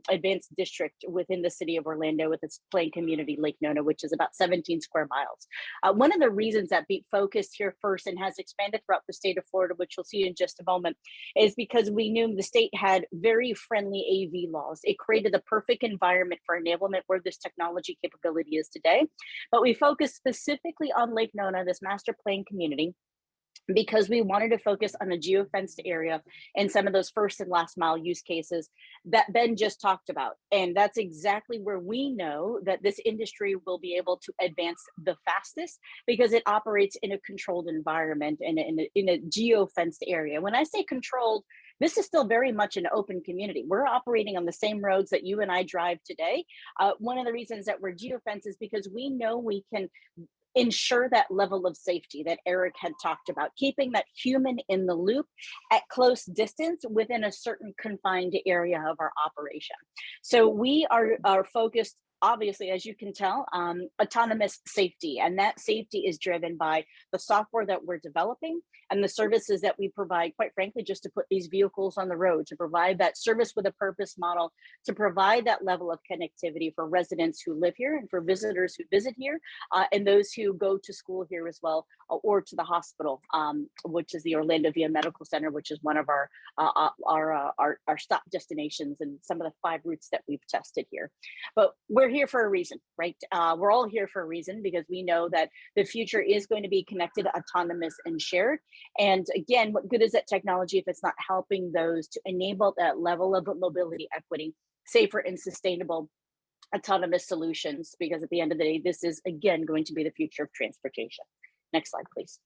advanced district within the city of Orlando with its planned community, Lake Nona, which is about 17 square miles. One of the reasons that Beep focused here first and has expanded throughout the state of Florida, which you'll see in just a moment, is because we knew the state had very friendly AV laws. It created the perfect environment for enablement where this technology capability is today. But we focused specifically on Lake Nona, this master plan community, because we wanted to focus on a geofenced area and some of those first and last mile use cases that Ben just talked about. And that's exactly where we know that this industry will be able to advance the fastest, because it operates in a controlled environment and in a geofenced area. When I say controlled, this is still very much an open community. We're operating on the same roads that you and I drive today. One of the reasons that we're geofenced is because we know we can ensure that level of safety that Eric had talked about, keeping that human in the loop at close distance within a certain confined area of our operation. So we are focused, obviously, as you can tell, autonomous safety. And that safety is driven by the software that we're developing and the services that we provide, quite frankly, just to put these vehicles on the road, to provide that service with a purpose model, to provide that level of connectivity for residents who live here and for visitors who visit here, and those who go to school here as well, or to the hospital, which is the Orlando Via Medical Center, which is one of our stop destinations and some of the 5 routes that we've tested here. But we're here for a reason, right? We're all here for a reason because we know that the future is going to be connected, autonomous, and shared. And again, what good is that technology if it's not helping those to enable that level of mobility equity, safer and sustainable autonomous solutions? Because at the end of the day, this is again going to be the future of transportation. Next slide, please.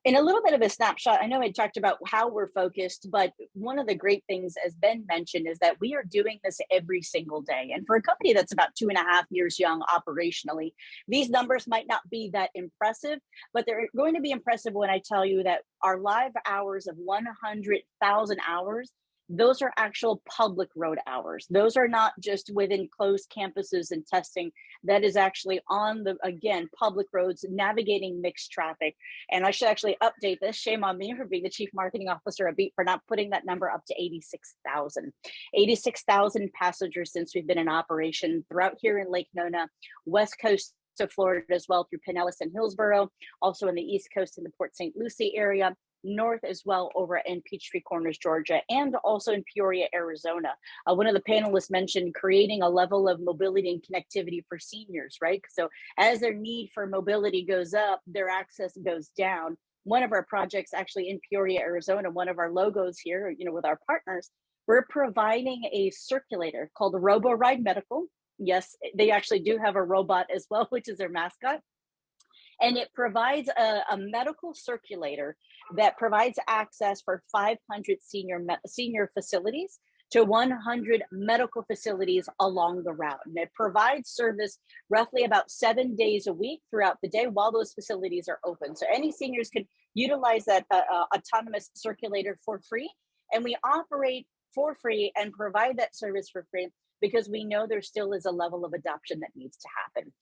In a little bit of a snapshot, I know I talked about how we're focused, but one of the great things, as Ben mentioned, is that we are doing this every single day. And for a company that's about 2.5 years young operationally, these numbers might not be that impressive, but they're going to be impressive when I tell you that our live hours of 100,000 hours, those are actual public road hours. Those are not just within closed campuses and testing. That is actually on the, again, public roads, navigating mixed traffic. And I should actually update this. Shame on me for being the chief marketing officer at Beat for not putting that number up to 86,000. 86,000 passengers since we've been in operation throughout here in Lake Nona, West Coast of Florida as well, through Pinellas and Hillsborough, also in the East Coast in the Port St. Lucie area, north as well over in Peachtree Corners, Georgia, and also in Peoria, Arizona. One of the panelists mentioned creating a level of mobility and connectivity for seniors, right? So as their need for mobility goes up, their access goes down. One of our projects actually in Peoria, Arizona, one of our logos here, with our partners, we're providing a circulator called Robo Ride Medical. Yes, they actually do have a robot as well, which is their mascot. And it provides a medical circulator that provides access for 500 senior facilities to 100 medical facilities along the route. And it provides service roughly about 7 days a week throughout the day while those facilities are open. So any seniors can utilize that autonomous circulator for free. And we operate for free and provide that service for free because we know there still is a level of adoption that needs to happen.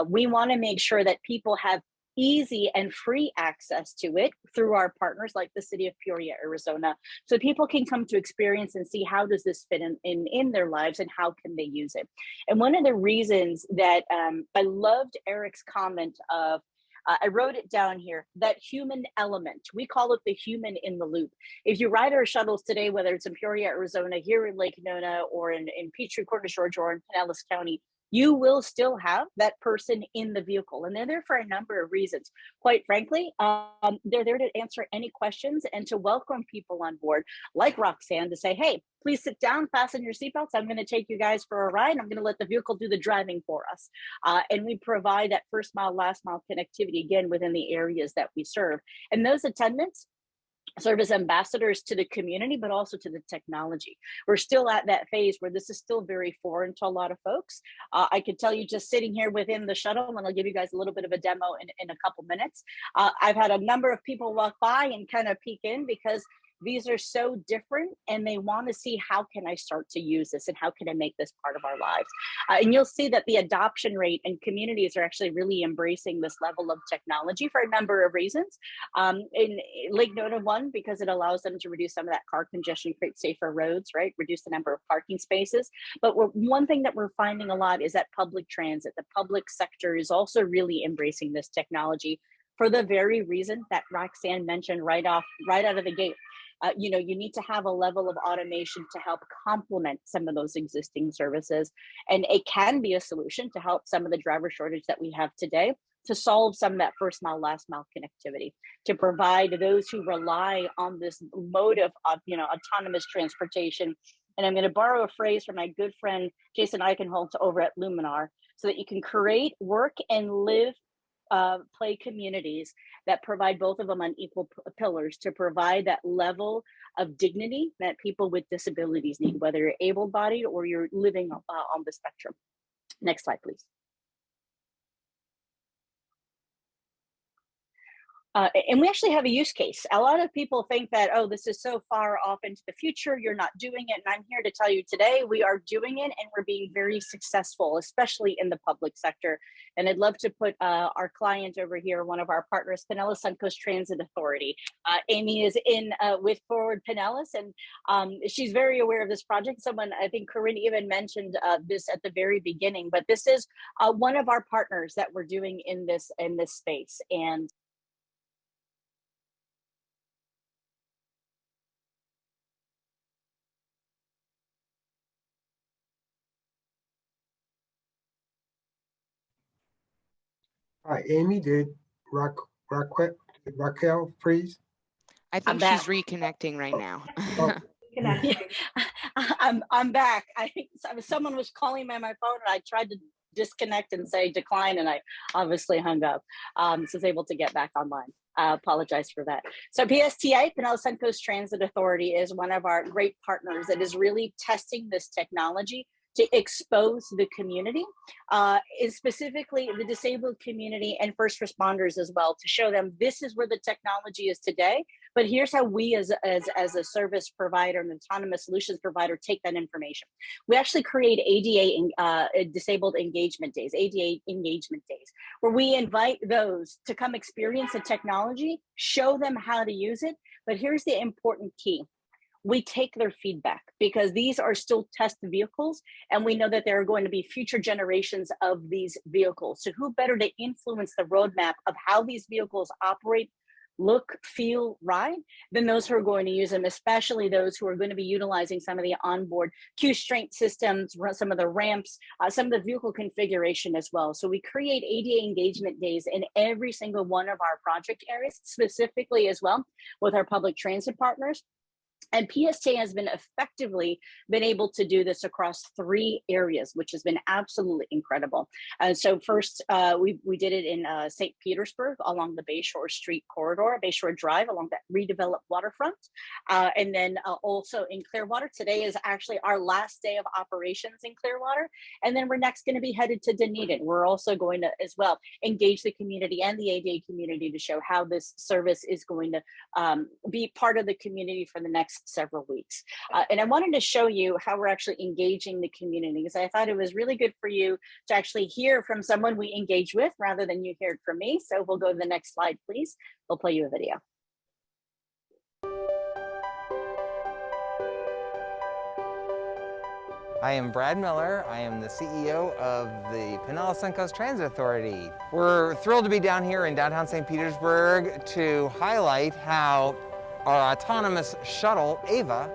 We want to make sure that people have easy and free access to it through our partners like the city of Peoria, Arizona, so people can come to experience and see how does this fit in their lives and how can they use it. And one of the reasons that I loved Eric's comment of, I wrote it down here, that human element. We call it the human in the loop. If you ride our shuttles today, whether it's in Peoria, Arizona, here in Lake Nona, or in Peachtree Corners, Georgia, or in Pinellas County, you will still have that person in the vehicle. And they're there for a number of reasons. Quite frankly, they're there to answer any questions and to welcome people on board, like Roxanne, to say, hey, please sit down, fasten your seatbelts. I'm going to take you guys for a ride. I'm going to let the vehicle do the driving for us. And we provide that first mile, last mile connectivity, again, within the areas that we serve. And those attendants serve as ambassadors to the community, but also to the technology. We're still at that phase where this is still very foreign to a lot of folks. I could tell you just sitting here within the shuttle, and I'll give you guys a little bit of a demo in a couple minutes. I've had a number of people walk by and kind of peek in because these are so different and they want to see how can I start to use this and how can I make this part of our lives. And you'll see that the adoption rate and communities are actually really embracing this level of technology for a number of reasons. In Lake Nona, one, because it allows them to reduce some of that car congestion, create safer roads, right? Reduce the number of parking spaces. But one thing that we're finding a lot is that public transit, the public sector is also really embracing this technology for the very reason that Roxanne mentioned right out of the gate. You need to have a level of automation to help complement some of those existing services. And it can be a solution to help some of the driver shortage that we have today, to solve some of that first mile, last mile connectivity, to provide those who rely on this mode of autonomous transportation. And I'm going to borrow a phrase from my good friend, Jason Eichenholz over at Luminar, so that you can create, work, and live play communities that provide both of them on equal pillars to provide that level of dignity that people with disabilities need, whether you're able-bodied or you're living on the spectrum. Next slide, please. And we actually have a use case. A lot of people think that, oh, this is so far off into the future, you're not doing it. And I'm here to tell you today, we are doing it and we're being very successful, especially in the public sector. And I'd love to put our client over here, one of our partners, Pinellas Suncoast Transit Authority. Amy is in with Forward Pinellas, and she's very aware of this project. Someone, I think Corinne even mentioned this at the very beginning, but this is one of our partners that we're doing in this space. And Hi, Amy, did Raquel freeze? I I'm think back. she's reconnecting right now. Oh, Yeah, I'm back. I think someone was calling me on my phone, and I tried to disconnect and say decline, and I obviously hung up. So I was able to get back online. I apologize for that. So PSTA, Pinellas Suncoast Transit Authority, is one of our great partners that is really testing this technology to expose the community, is specifically the disabled community and first responders as well, to show them this is where the technology is today, but here's how we as a service provider, an autonomous solutions provider, take that information. We actually create disabled engagement days, ADA engagement days, where we invite those to come experience the technology, show them how to use it. But here's the important key. We take their feedback, because these are still test vehicles, and we know that there are going to be future generations of these vehicles. So who better to influence the roadmap of how these vehicles operate, look, feel, ride, than those who are going to use them, especially those who are going to be utilizing some of the onboard queue strength systems, some of the ramps, some of the vehicle configuration as well. So we create ADA engagement days in every single one of our project areas, specifically as well with our public transit partners. And PSTA has been effectively able to do this across 3 areas, which has been absolutely incredible. So first, we did it in St. Petersburg along the Bayshore Street corridor, Bayshore Drive along that redeveloped waterfront. And then also in Clearwater. Today is actually our last day of operations in Clearwater. And then we're next going to be headed to Dunedin. We're also going to as well engage the community and the ADA community to show how this service is going to be part of the community for the next several weeks. And I wanted to show you how we're actually engaging the community, because I thought it was really good for you to actually hear from someone we engage with rather than you hear it from me. So we'll go to the next slide, please. We'll play you a video. I am Brad Miller. I am the CEO of the Pinellas Suncoast Transit Authority. We're thrilled to be down here in downtown St. Petersburg to highlight how our autonomous shuttle, Ava,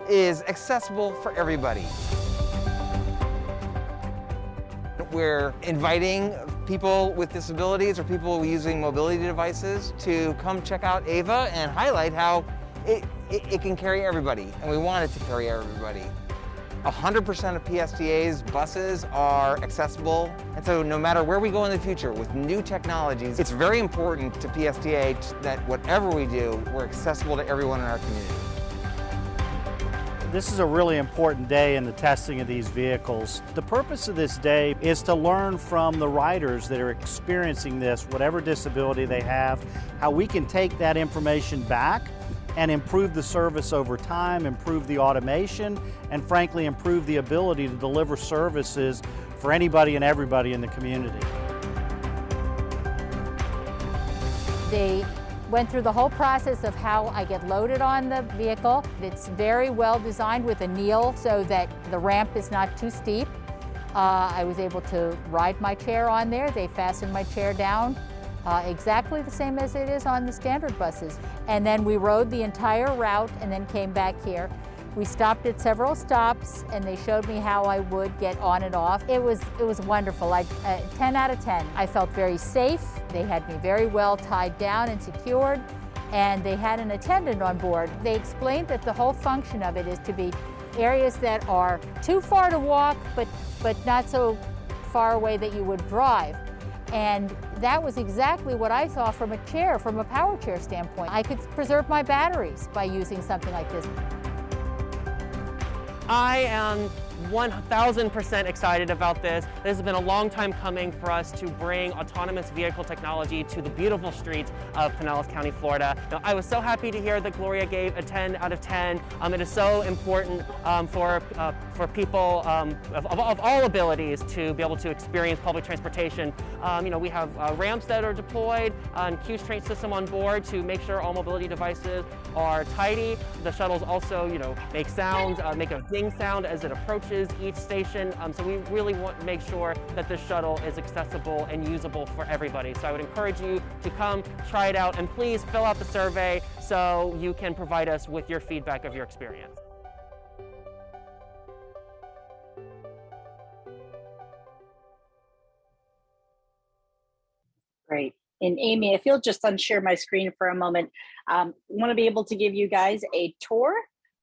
is accessible for everybody. We're inviting people with disabilities or people using mobility devices to come check out Ava and highlight how it can carry everybody, and we want it to carry everybody. 100% of PSTA's buses are accessible, and so no matter where we go in the future with new technologies, it's very important to PSTA that whatever we do, we're accessible to everyone in our community. This is a really important day in the testing of these vehicles. The purpose of this day is to learn from the riders that are experiencing this, whatever disability they have, how we can take that information back and improve the service over time, improve the automation, and frankly, improve the ability to deliver services for anybody and everybody in the community. They went through the whole process of how I get loaded on the vehicle. It's very well designed with a kneel so that the ramp is not too steep. I was able to ride my chair on there. They fastened my chair down. Exactly the same as it is on the standard buses. And then we rode the entire route and then came back here. We stopped at several stops and they showed me how I would get on and off. It was wonderful. 10 out of 10. I felt very safe. They had me very well tied down and secured, and they had an attendant on board. They explained that the whole function of it is to be areas that are too far to walk, but not so far away that you would drive. And that was exactly what I saw from a chair, from a power chair standpoint. I could preserve my batteries by using something like this. I am 1000% excited about this. This has been a long time coming for us to bring autonomous vehicle technology to the beautiful streets of Pinellas County, Florida. Now, I was so happy to hear that Gloria gave a 10 out of 10. It is so important for people of all abilities to be able to experience public transportation. We have ramps that are deployed, and queue strength system on board to make sure all mobility devices are tidy. The shuttles also, make sounds, make a ding sound as it approaches each station. So we really want to make sure that this shuttle is accessible and usable for everybody. So I would encourage you to come try it out, and please fill out the survey so you can provide us with your feedback of your experience. Great. And Amy, if you'll just unshare my screen for a moment, I want to be able to give you guys a tour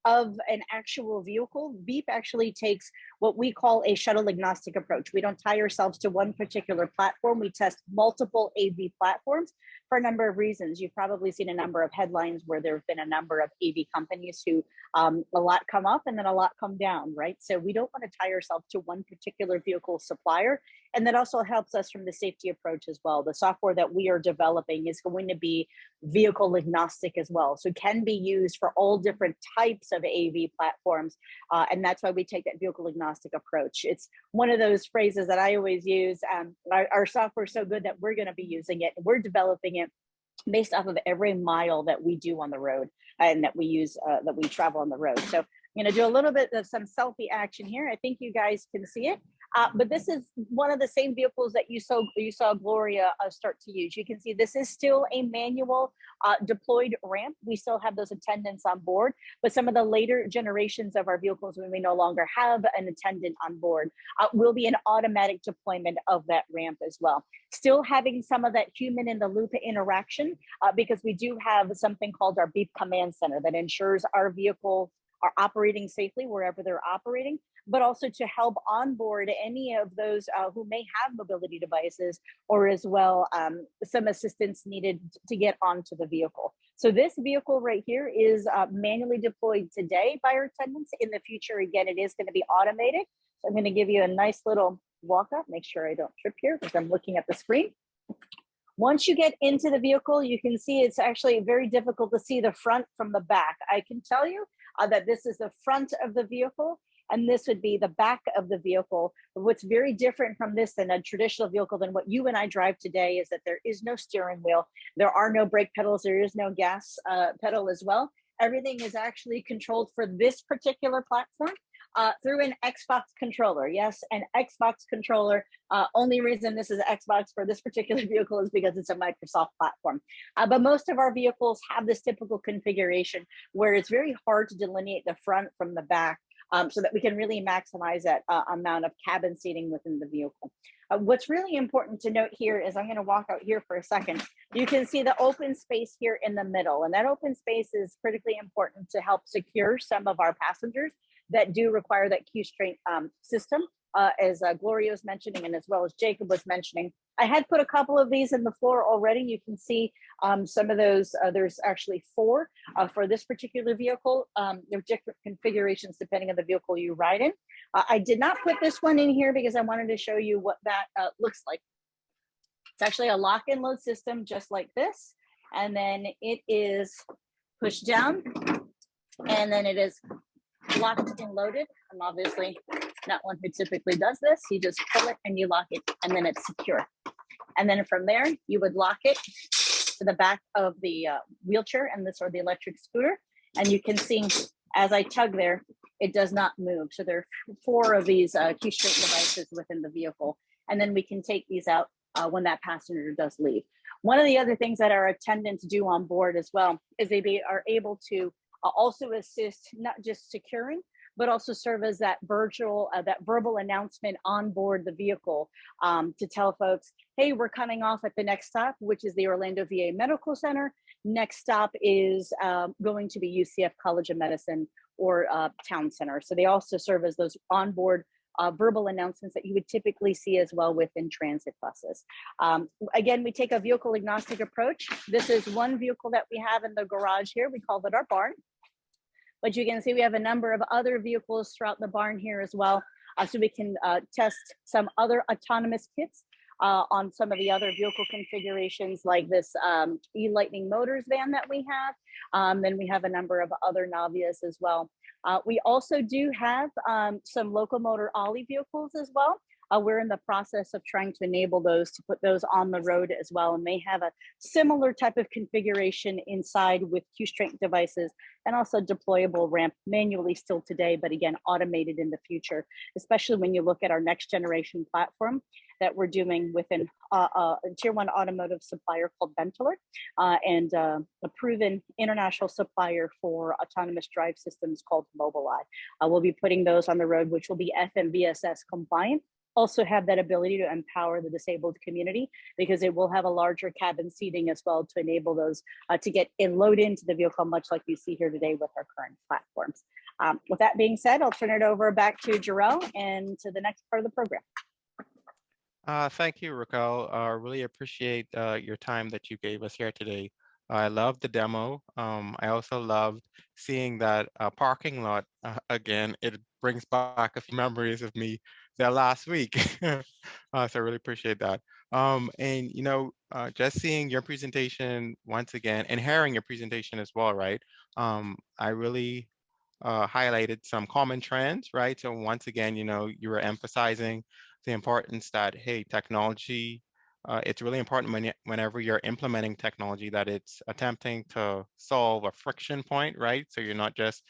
of an actual vehicle. Veep actually takes what we call a shuttle agnostic approach. We don't tie ourselves to one particular platform. We test multiple AV platforms for a number of reasons. You've probably seen a number of headlines where there have been a number of AV companies who a lot come up and then a lot come down, right? So we don't want to tie ourselves to one particular vehicle supplier. And that also helps us from the safety approach as well. The software that we are developing is going to be vehicle agnostic as well. So it can be used for all different types of AV platforms. And that's why we take that vehicle agnostic approach. It's one of those phrases that I always use. Our software is so good that we're going to be using it. We're developing it based off of every mile that we do on the road and that we use, that we travel on the road. So I'm going to do a little bit of some selfie action here. I think you guys can see it. But this is one of the same vehicles that you saw Gloria start to use. You can see this is still a manual deployed ramp. We still have those attendants on board, but some of the later generations of our vehicles, when we no longer have an attendant on board, will be an automatic deployment of that ramp as well. Still having some of that human in the loop interaction, because we do have something called our Beep Command Center that ensures our vehicles are operating safely wherever they're operating, but also to help onboard any of those who may have mobility devices, or as well some assistance needed to get onto the vehicle. So this vehicle right here is manually deployed today by our attendants. In the future, again, it is going to be automated. So I'm going to give you a nice little walk up, make sure I don't trip here because I'm looking at the screen. Once you get into the vehicle, you can see it's actually very difficult to see the front from the back. I can tell you that this is the front of the vehicle, and this would be the back of the vehicle. What's very different from this than a traditional vehicle than what you and I drive today is that there is no steering wheel, there are no brake pedals, there is no gas pedal as well. Everything is actually controlled for this particular platform through an Xbox controller. Yes, an Xbox controller. Only reason this is Xbox for this particular vehicle is because it's a Microsoft platform. But most of our vehicles have this typical configuration where it's very hard to delineate the front from the back, so that we can really maximize that amount of cabin seating within the vehicle. What's really important to note here is I'm going to walk out here for a second. You can see the open space here in the middle, and that open space is critically important to help secure some of our passengers that do require that queue straight system, as Gloria was mentioning, and as well as Jacob was mentioning. I had put a couple of these in the floor already. You can see some of those. There's actually 4 for this particular vehicle. There are different configurations depending on the vehicle you ride in. I did not put this one in here because I wanted to show you what that looks like. It's actually a lock and load system just like this. And then it is pushed down, and then it is locked and loaded. I'm obviously not one who typically does this. You just pull it and you lock it, and then it's secure. And then from there, you would lock it to the back of the wheelchair and this or the electric scooter. And you can see as I tug there, it does not move. So there are 4 of these key straight devices within the vehicle. And then we can take these out when that passenger does leave. One of the other things that our attendants do on board as well is they are able to also assist not just securing, but also serve as that verbal announcement on board the vehicle to tell folks, hey, we're coming off at the next stop, which is the Orlando VA Medical Center. Next stop is going to be UCF College of Medicine or Town Center. So they also serve as those onboard verbal announcements that you would typically see as well within transit buses. Again, we take a vehicle agnostic approach. This is one vehicle that we have in the garage here. We call it our barn. But you can see we have a number of other vehicles throughout the barn here as well. So we can test some other autonomous kits on some of the other vehicle configurations like this e-Lightning Motors van that we have. Then we have a number of other Navias as well. We also do have some locomotor ollie vehicles as well. We're in the process of trying to enable those, to put those on the road as well. And they have a similar type of configuration inside with queue strength devices and also deployable ramp manually still today, but again, automated in the future, especially when you look at our next generation platform that we're doing within a tier 1 automotive supplier called Ventiler and a proven international supplier for autonomous drive systems called Mobileye. We'll be putting those on the road, which will be FMVSS compliant. also have that ability to empower the disabled community, because it will have a larger cabin seating as well to enable those to get and load into the vehicle, much like you see here today with our current platforms. With that being said, I'll turn it over back to Jarrell and to the next part of the program. Thank you, Racquel. Really appreciate your time that you gave us here today. I loved the demo. I also loved seeing that parking lot again. It brings back a few memories of me there last week. So I really appreciate that. And just seeing your presentation once again and hearing your presentation as well, right? I really highlighted some common trends, right? So once again, you were emphasizing the importance that, hey, technology, it's really important whenever you're implementing technology that it's attempting to solve a friction point, right? So you're not just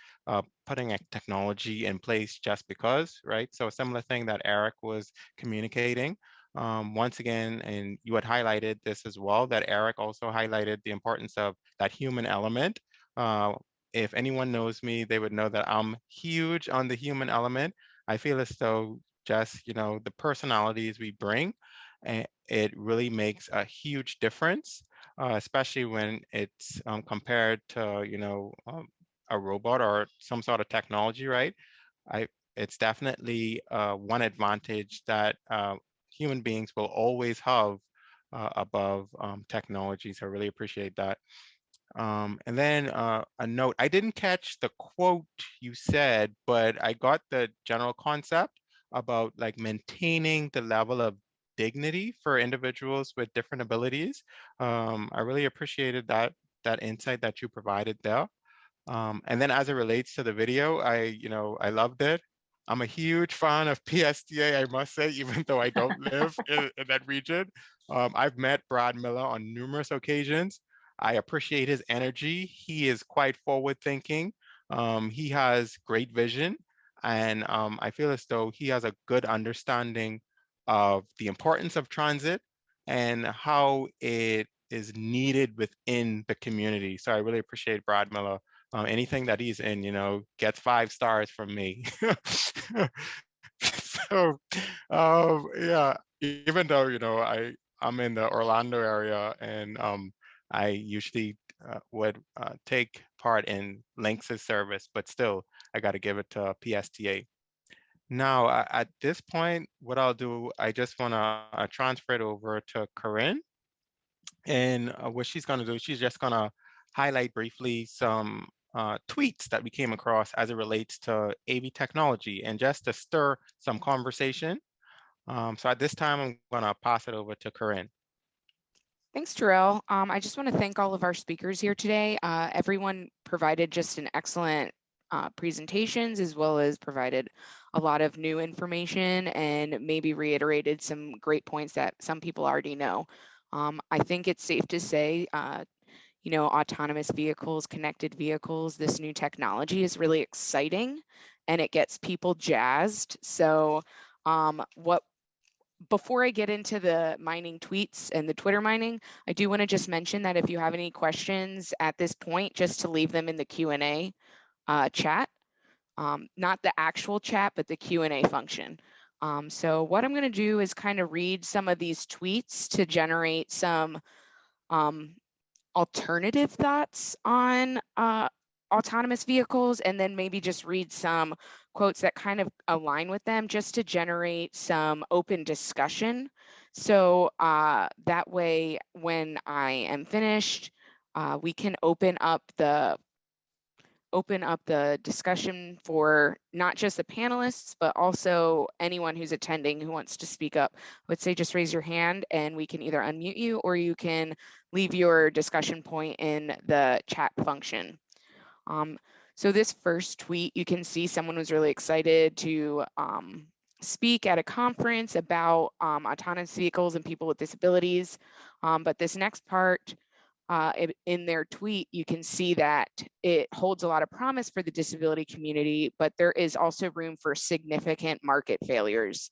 putting a technology in place just because, right? So a similar thing that Eric was communicating. Once again, and you had highlighted this as well, that Eric also highlighted the importance of that human element. If anyone knows me, they would know that I'm huge on the human element. I feel as though just, the personalities we bring, it really makes a huge difference, especially when it's compared to, a robot or some sort of technology, right? It's definitely one advantage that human beings will always have above technology. So I really appreciate that. And then a note, I didn't catch the quote you said, but I got the general concept about like maintaining the level of dignity for individuals with different abilities. I really appreciated that insight that you provided there. And then as it relates to the video, I loved it. I'm a huge fan of PSTA, I must say, even though I don't live in that region. I've met Brad Miller on numerous occasions. I appreciate his energy. He is quite forward thinking. He has great vision. And I feel as though he has a good understanding of the importance of transit and how it is needed within the community. So I really appreciate Brad Miller. Anything that he's in, gets 5 stars from me. So, yeah, even though, I'm in the Orlando area and I usually would take part in Lynx's service, but still, I got to give it to PSTA. Now, at this point, what I'll do, I just want to transfer it over to Corinne. And what she's going to do, she's just going to highlight briefly some tweets that we came across as it relates to AV technology and just to stir some conversation. So at this time, I'm going to pass it over to Corinne. Thanks, Jarrell. I just want to thank all of our speakers here today. Everyone provided just an excellent presentations, as well as provided a lot of new information and maybe reiterated some great points that some people already know. I think it's safe to say, autonomous vehicles, connected vehicles, this new technology is really exciting and it gets people jazzed. So before I get into the mining tweets and the Twitter mining, I do want to just mention that if you have any questions at this point, just to leave them in the Q&A chat, not the actual chat, but the Q&A function. So what I'm going to do is kind of read some of these tweets to generate some alternative thoughts on autonomous vehicles, and then maybe just read some quotes that kind of align with them just to generate some open discussion. So that way, when I am finished, we can open up the discussion for not just the panelists, but also anyone who's attending who wants to speak up. I would say just raise your hand and we can either unmute you or you can leave your discussion point in the chat function. So this first tweet, you can see someone was really excited to speak at a conference about autonomous vehicles and people with disabilities. But this next part, in their tweet, you can see that it holds a lot of promise for the disability community, but there is also room for significant market failures.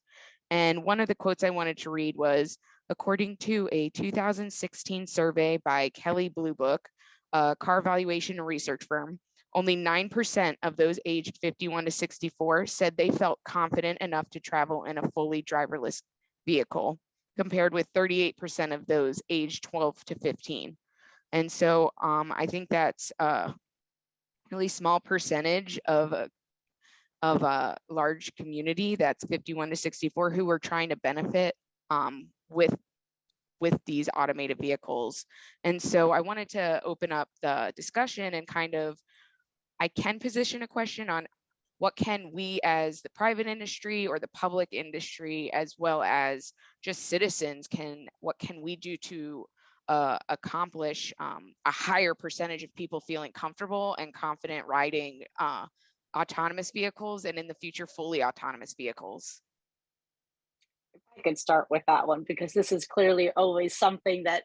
And one of the quotes I wanted to read was, according to a 2016 survey by Kelley Blue Book, a car valuation and research firm, Only 9% of those aged 51 to 64 said they felt confident enough to travel in a fully driverless vehicle, compared with 38% of those aged 12 to 15. And so I think that's a really small percentage of a large community, that's 51 to 64, who are trying to benefit with these automated vehicles. And so I wanted to open up the discussion and kind of, I can position a question on what can we as the private industry or the public industry, as well as just citizens, what can we do to accomplish a higher percentage of people feeling comfortable and confident riding autonomous vehicles, and in the future, fully autonomous vehicles? I could start with that one, because this is clearly always something that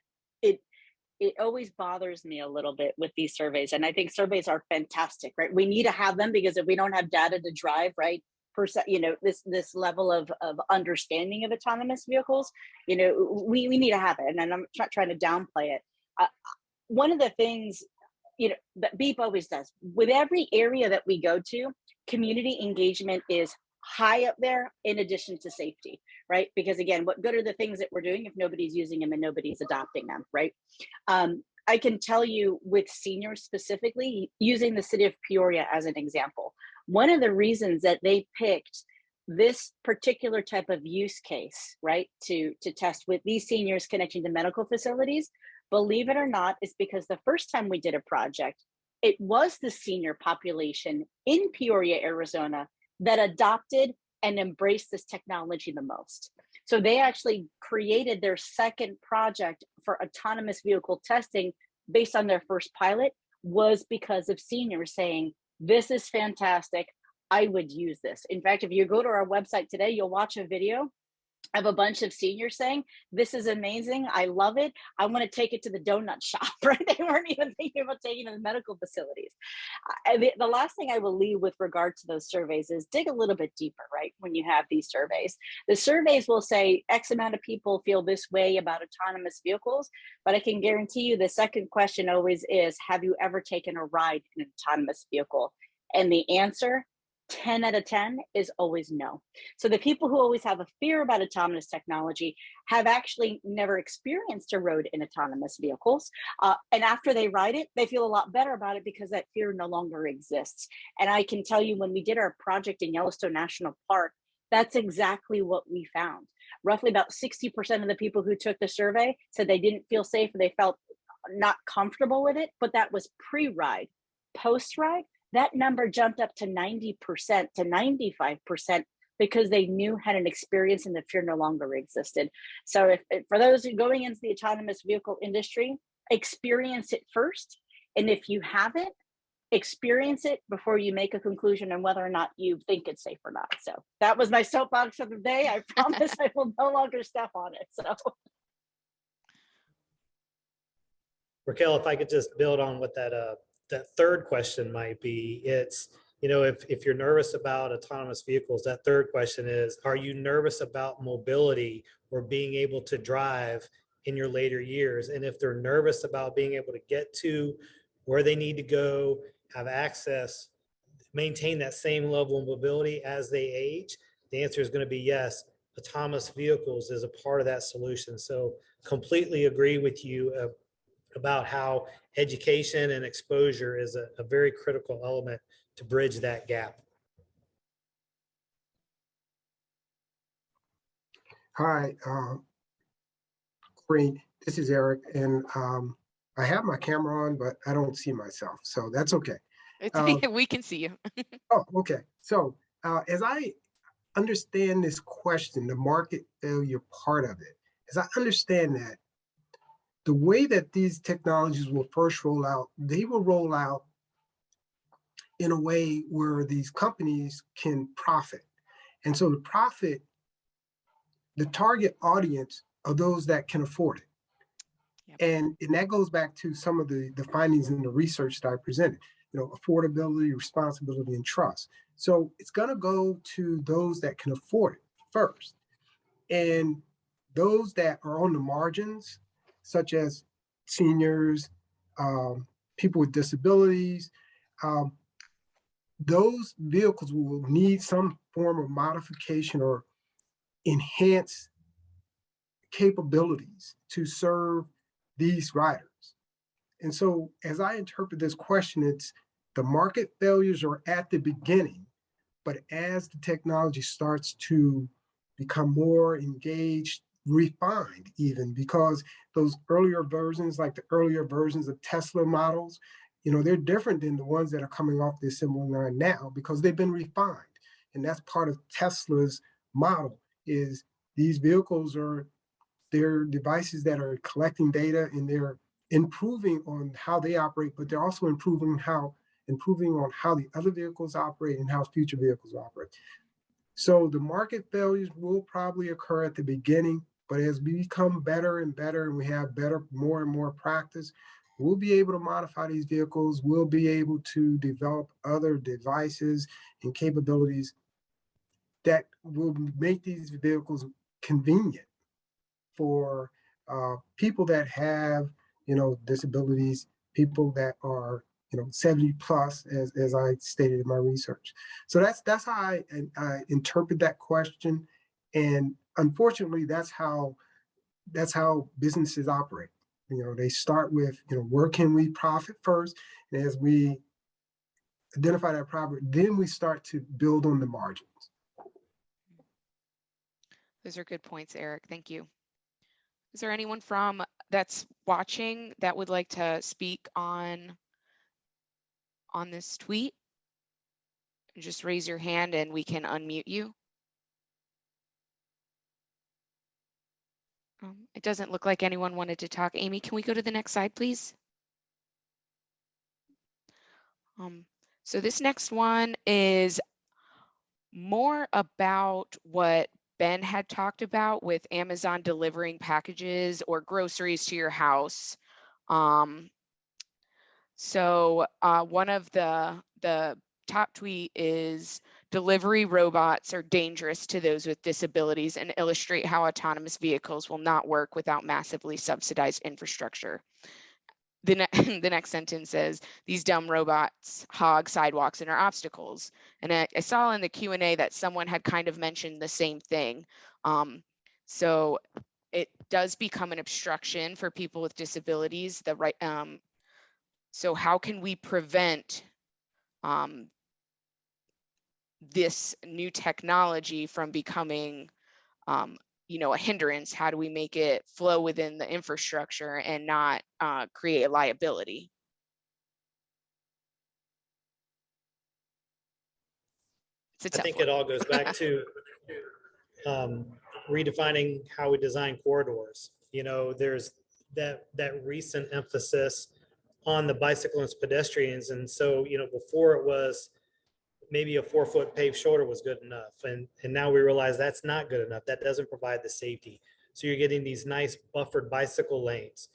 it always bothers me a little bit with these surveys. And I think surveys are fantastic, right? We need to have them, because if we don't have data to drive, right, this level of understanding of autonomous vehicles, we need to have it. And I'm not trying to downplay it. One of the things, that BEEP always does, with every area that we go to, community engagement is high up there, in addition to safety, right? Because again, what good are the things that we're doing if nobody's using them and nobody's adopting them, right? I can tell you with seniors specifically, using the city of Peoria as an example, one of the reasons that they picked this particular type of use case, right, to test with these seniors connecting to medical facilities, believe it or not, is because the first time we did a project, it was the senior population in Peoria, Arizona, that adopted and embraced this technology the most. So they actually created their second project for autonomous vehicle testing based on their first pilot, was because of seniors saying, this is fantastic, I would use this. In fact, if you go to our website today, you'll watch a video of a bunch of seniors saying, this is amazing, I love it, I want to take it to the donut shop, right? They weren't even thinking about taking it to the medical facilities. The last thing I will leave with regard to those surveys is dig a little bit deeper, right? When you have these surveys, the surveys will say X amount of people feel this way about autonomous vehicles, but I can guarantee you the second question always is, have you ever taken a ride in an autonomous vehicle? And the answer, 10 out of 10, is always no. So the people who always have a fear about autonomous technology have actually never experienced a road in autonomous vehicles. And after they ride it, they feel a lot better about it, because that fear no longer exists. And I can tell you, when we did our project in Yellowstone National Park, that's exactly what we found. Roughly about 60% of the people who took the survey said they didn't feel safe, or they felt not comfortable with it, but that was pre-ride. Post-ride, that number jumped up to 90% to 95%, because they knew, had an experience, and the fear no longer existed. So if for those who are going into the autonomous vehicle industry, experience it first. And if you haven't, experience it before you make a conclusion on whether or not you think it's safe or not. So that was my soapbox for the day. I promise I will no longer step on it. So Racquel, if I could just build on what that third question might be, it's, if you're nervous about autonomous vehicles, that third question is, are you nervous about mobility or being able to drive in your later years? And if they're nervous about being able to get to where they need to go, have access, maintain that same level of mobility as they age, the answer is going to be yes. Autonomous vehicles is a part of that solution. So completely agree with you about how education and exposure is a very critical element to bridge that gap. Hi, Green, this is Eric, and I have my camera on, but I don't see myself, so that's okay. We can see you. Oh, okay. So as I understand this question, the market failure part of it, as I understand that, the way that these technologies will first roll out, they will roll out in a way where these companies can profit. And so the profit, the target audience are those that can afford it. Yep. And that goes back to some of the findings in the research that I presented, affordability, responsibility, and trust. So it's going to go to those that can afford it first. And those that are on the margins, such as seniors, people with disabilities, those vehicles will need some form of modification or enhanced capabilities to serve these riders. And so as I interpret this question, it's the market failures are at the beginning, but as the technology starts to become more engaged, refined even, because those earlier versions, like the earlier versions of Tesla models, they're different than the ones that are coming off the assembly line now because they've been refined. And that's part of Tesla's model is these vehicles they're devices that are collecting data and they're improving on how they operate, but they're also improving on how the other vehicles operate and how future vehicles operate. So the market failures will probably occur at the beginning, but as we become better and better and we have more and more practice, we'll be able to modify these vehicles. We'll be able to develop other devices and capabilities that will make these vehicles convenient for people that have, disabilities, people that are, 70 plus, as I stated in my research. So that's how I interpret that question. And unfortunately, that's how businesses operate. They start with, where can we profit first? And as we identify that profit, then we start to build on the margins. Those are good points, Eric. Thank you. Is there anyone that's watching that would like to speak on this tweet? Just raise your hand and we can unmute you. It doesn't look like anyone wanted to talk. Amy, can we go to the next slide, please? So this next one is more about what Ben had talked about with Amazon delivering packages or groceries to your house. So one of the top tweet is delivery robots are dangerous to those with disabilities and illustrate how autonomous vehicles will not work without massively subsidized infrastructure. The next sentence says, these dumb robots hog sidewalks and are obstacles. And I saw in the Q&A that someone had kind of mentioned the same thing. So it does become an obstruction for people with disabilities. So how can we prevent this new technology from becoming a hindrance? How do we make it flow within the infrastructure and not create a liability? I think it all goes back to redefining how we design corridors. There's that recent emphasis on the bicyclists, pedestrians. And so, before it was maybe a 4-foot paved shoulder was good enough. And now we realize that's not good enough. That doesn't provide the safety. So you're getting these nice buffered bicycle lanes.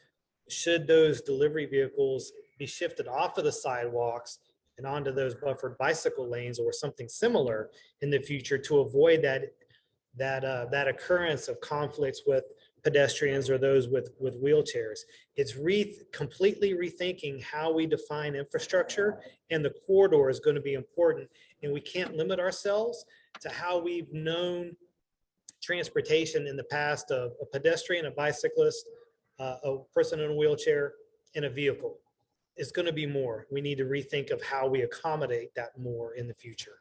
Should those delivery vehicles be shifted off of the sidewalks and onto those buffered bicycle lanes or something similar in the future to avoid that occurrence of conflicts with pedestrians or those with wheelchairs? It's completely rethinking how we define infrastructure, and the corridor is going to be important. And we can't limit ourselves to how we've known transportation in the past of a pedestrian, a bicyclist, a person in a wheelchair, and a vehicle. It's going to be more. We need to rethink of how we accommodate that more in the future.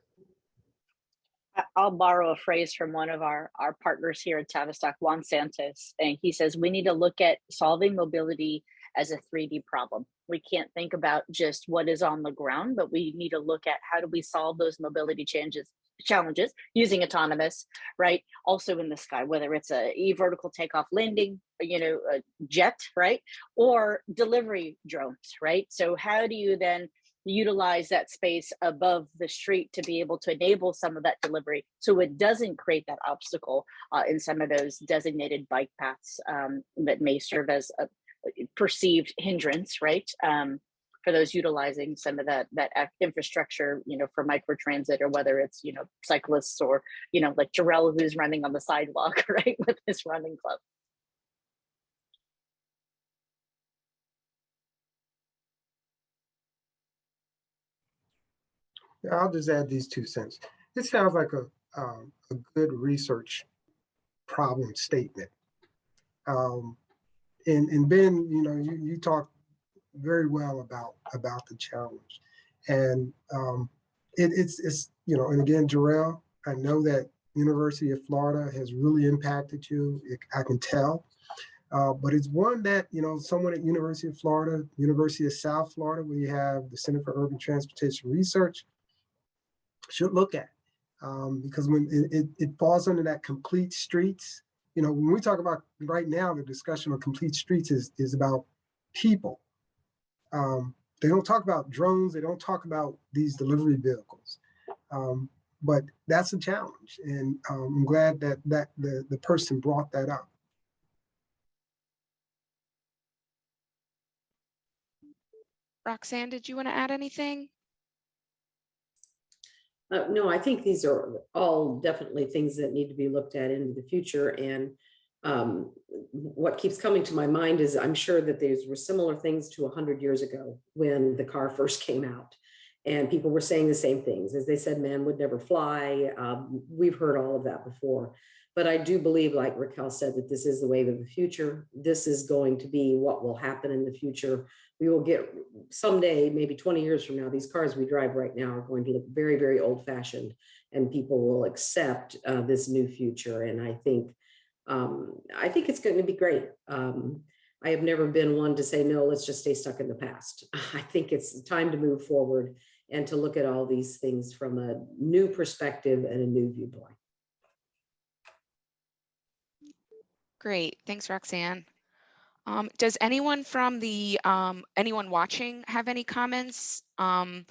I'll borrow a phrase from one of our partners here at Tavistock, Juan Santos, and he says, we need to look at solving mobility as a 3D problem. We can't think about just what is on the ground, but we need to look at how do we solve those mobility challenges using autonomous, right? Also in the sky, whether it's a vertical takeoff landing, a jet, right? Or delivery drones, right? So how do you then utilize that space above the street to be able to enable some of that delivery so it doesn't create that obstacle in some of those designated bike paths that may serve as a perceived hindrance, right? For those utilizing some of that infrastructure, for microtransit, or whether it's, cyclists or, like Jarrell, who's running on the sidewalk, right, with his running club. I'll just add these 2 cents. It sounds like a good research problem statement. And Ben, you talked very well about the challenge, and it's and again, Jarrell, I know that University of Florida has really impacted you. I can tell, but it's one that someone at University of Florida, University of South Florida, where you have the Center for Urban Transportation Research, should look at, because when it falls under that complete streets. When we talk about right now, the discussion of complete streets is about people. They don't talk about drones. They don't talk about these delivery vehicles. But that's a challenge. And I'm glad that the person brought that up. Roxanne, did you want to add anything? No, I think these are all definitely things that need to be looked at into the future. And what keeps coming to my mind is I'm sure that these were similar things to 100 years ago when the car first came out. And people were saying the same things. As they said, man would never fly. We've heard all of that before. But I do believe, like Racquel said, that this is the wave of the future. This is going to be what will happen in the future. We will get someday, maybe 20 years from now, these cars we drive right now are going to look very, very old fashioned, and people will accept this new future. And I think it's going to be great. I have never been one to say, no, let's just stay stuck in the past. I think it's time to move forward and to look at all these things from a new perspective and a new viewpoint. Great, thanks, Roxanne. Does anyone from the anyone watching have any comments? And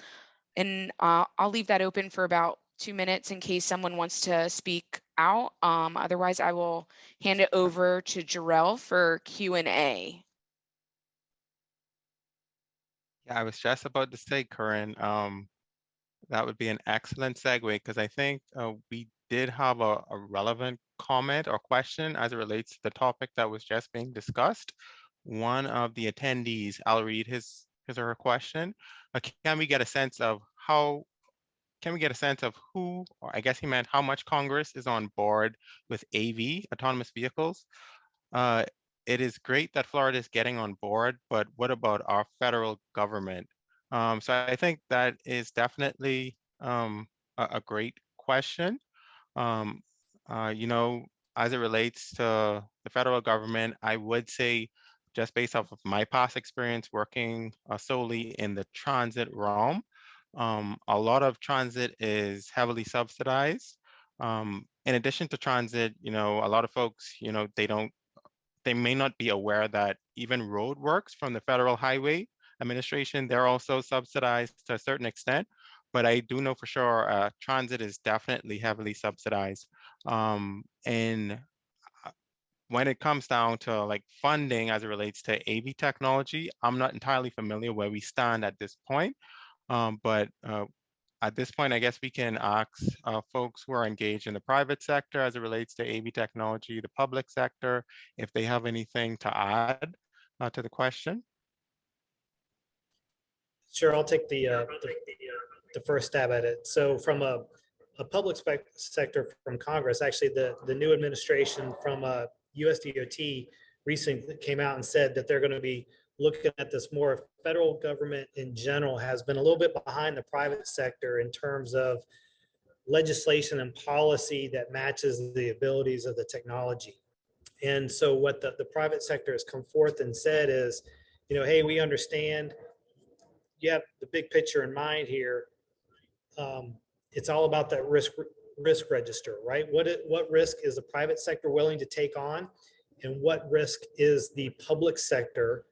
I'll leave that open for about 2 minutes in case someone wants to speak out. Otherwise, I will hand it over to Jarrell for Q&A. Yeah, I was just about to say, Corinne, that would be an excellent segue, because I think we did have a relevant comment or question as it relates to the topic that was just being discussed. One of the attendees, I'll read his or her question. Can we get a sense of who, or I guess he meant how much Congress is on board with AV, autonomous vehicles? It is great that Florida is getting on board, but what about our federal government? So I think that is definitely a great question. As it relates to the federal government, I would say, just based off of my past experience working solely in the transit realm, a lot of transit is heavily subsidized. In addition to transit, a lot of folks, they may not be aware that even roadworks from the Federal Highway Administration, they're also subsidized to a certain extent. But I do know for sure transit is definitely heavily subsidized. And when it comes down to like funding as it relates to AV technology, I'm not entirely familiar where we stand at this point. But at this point, I guess we can ask folks who are engaged in the private sector as it relates to AV technology, the public sector, if they have anything to add to the question. Sure, I'll take the first stab at it. So from a public sector from Congress, actually the new administration from USDOT recently came out and said that they're going to be looking at this more. Federal government in general has been a little bit behind the private sector in terms of legislation and policy that matches the abilities of the technology. And so what the private sector has come forth and said is, hey, we understand you have the big picture in mind here. It's all about that risk register, right? What risk is the private sector willing to take on, and what risk is the public sector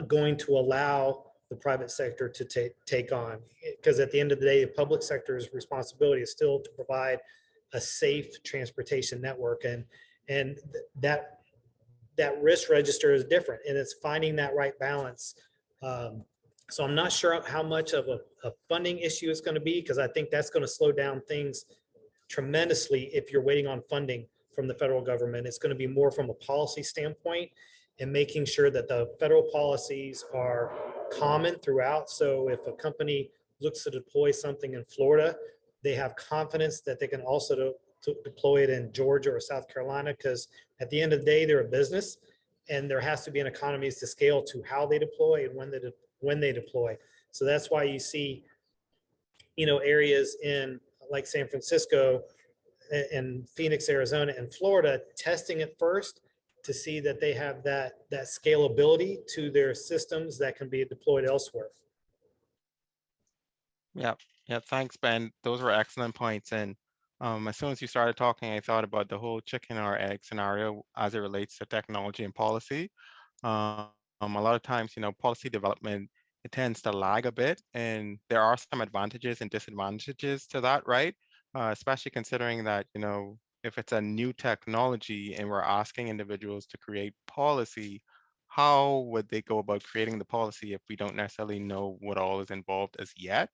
going to allow the private sector to take on? Because at the end of the day, the public sector's responsibility is still to provide a safe transportation network, and that risk register is different, and it's finding that right balance. So I'm not sure how much of a funding issue it's going to be, because I think that's going to slow down things tremendously if you're waiting on funding from the federal government. It's going to be more from a policy standpoint and making sure that the federal policies are common throughout. So if a company looks to deploy something in Florida, they have confidence that they can also to deploy it in Georgia or South Carolina, because at the end of the day, they're a business and there has to be an economies to scale to how they deploy and when they deploy. So that's why you see, areas in like San Francisco and Phoenix, Arizona, and Florida testing it first to see that they have that scalability to their systems that can be deployed elsewhere. Yeah, yeah, thanks, Ben. Those were excellent points. And as soon as you started talking, I thought about the whole chicken or egg scenario as it relates to technology and policy. A lot of times, policy development, it tends to lag a bit, and there are some advantages and disadvantages to that, right? Especially considering that, if it's a new technology and we're asking individuals to create policy, how would they go about creating the policy if we don't necessarily know what all is involved as yet?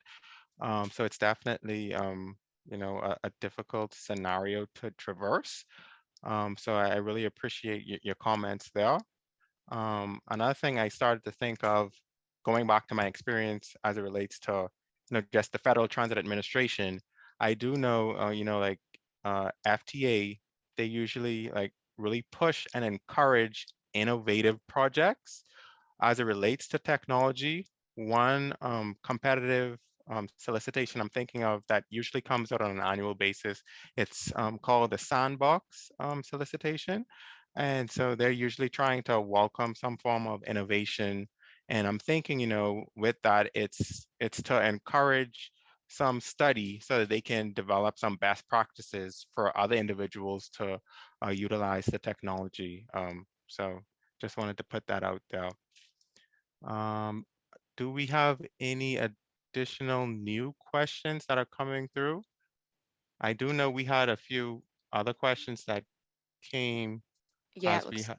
So it's definitely, a difficult scenario to traverse. So I really appreciate your comments there. Another thing I started to think of, going back to my experience as it relates to, just the Federal Transit Administration, I do know, like FTA, they usually like really push and encourage innovative projects as it relates to technology. One competitive solicitation I'm thinking of that usually comes out on an annual basis, it's called the Sandbox solicitation. And so they're usually trying to welcome some form of innovation. And I'm thinking, with that, it's to encourage some study so that they can develop some best practices for other individuals to utilize the technology. So just wanted to put that out there. Do we have any additional new questions that are coming through? I do know we had a few other questions that came Yeah, as it we looks. had,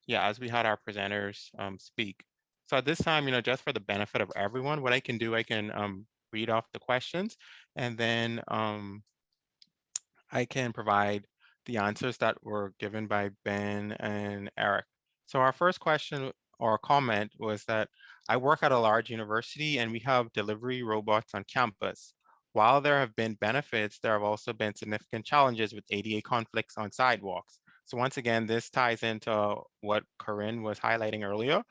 yeah, as we had our presenters speak. So at this time, just for the benefit of everyone, what I can do, I can read off the questions, and then I can provide the answers that were given by Ben and Eric. So our first question or comment was that I work at a large university and we have delivery robots on campus. While there have been benefits, there have also been significant challenges with ADA conflicts on sidewalks. So once again, this ties into what Corinne was highlighting earlier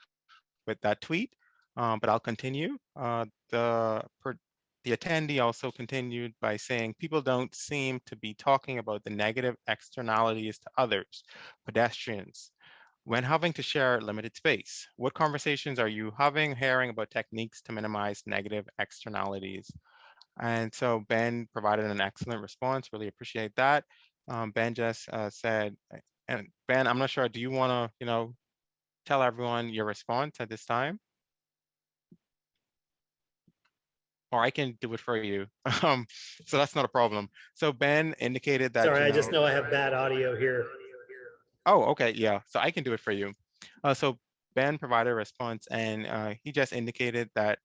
with that tweet, but I'll continue. The attendee also continued by saying, people don't seem to be talking about the negative externalities to others, pedestrians, when having to share limited space. What conversations are you having, hearing about techniques to minimize negative externalities? And so Ben provided an excellent response, really appreciate that. Ben just said, and Ben, I'm not sure, do you wanna, tell everyone your response at this time? Or I can do it for you. So that's not a problem. So Ben indicated that, Sorry, I just know I have bad audio here. Oh, okay, yeah. So I can do it for you. So Ben provided a response, and he just indicated that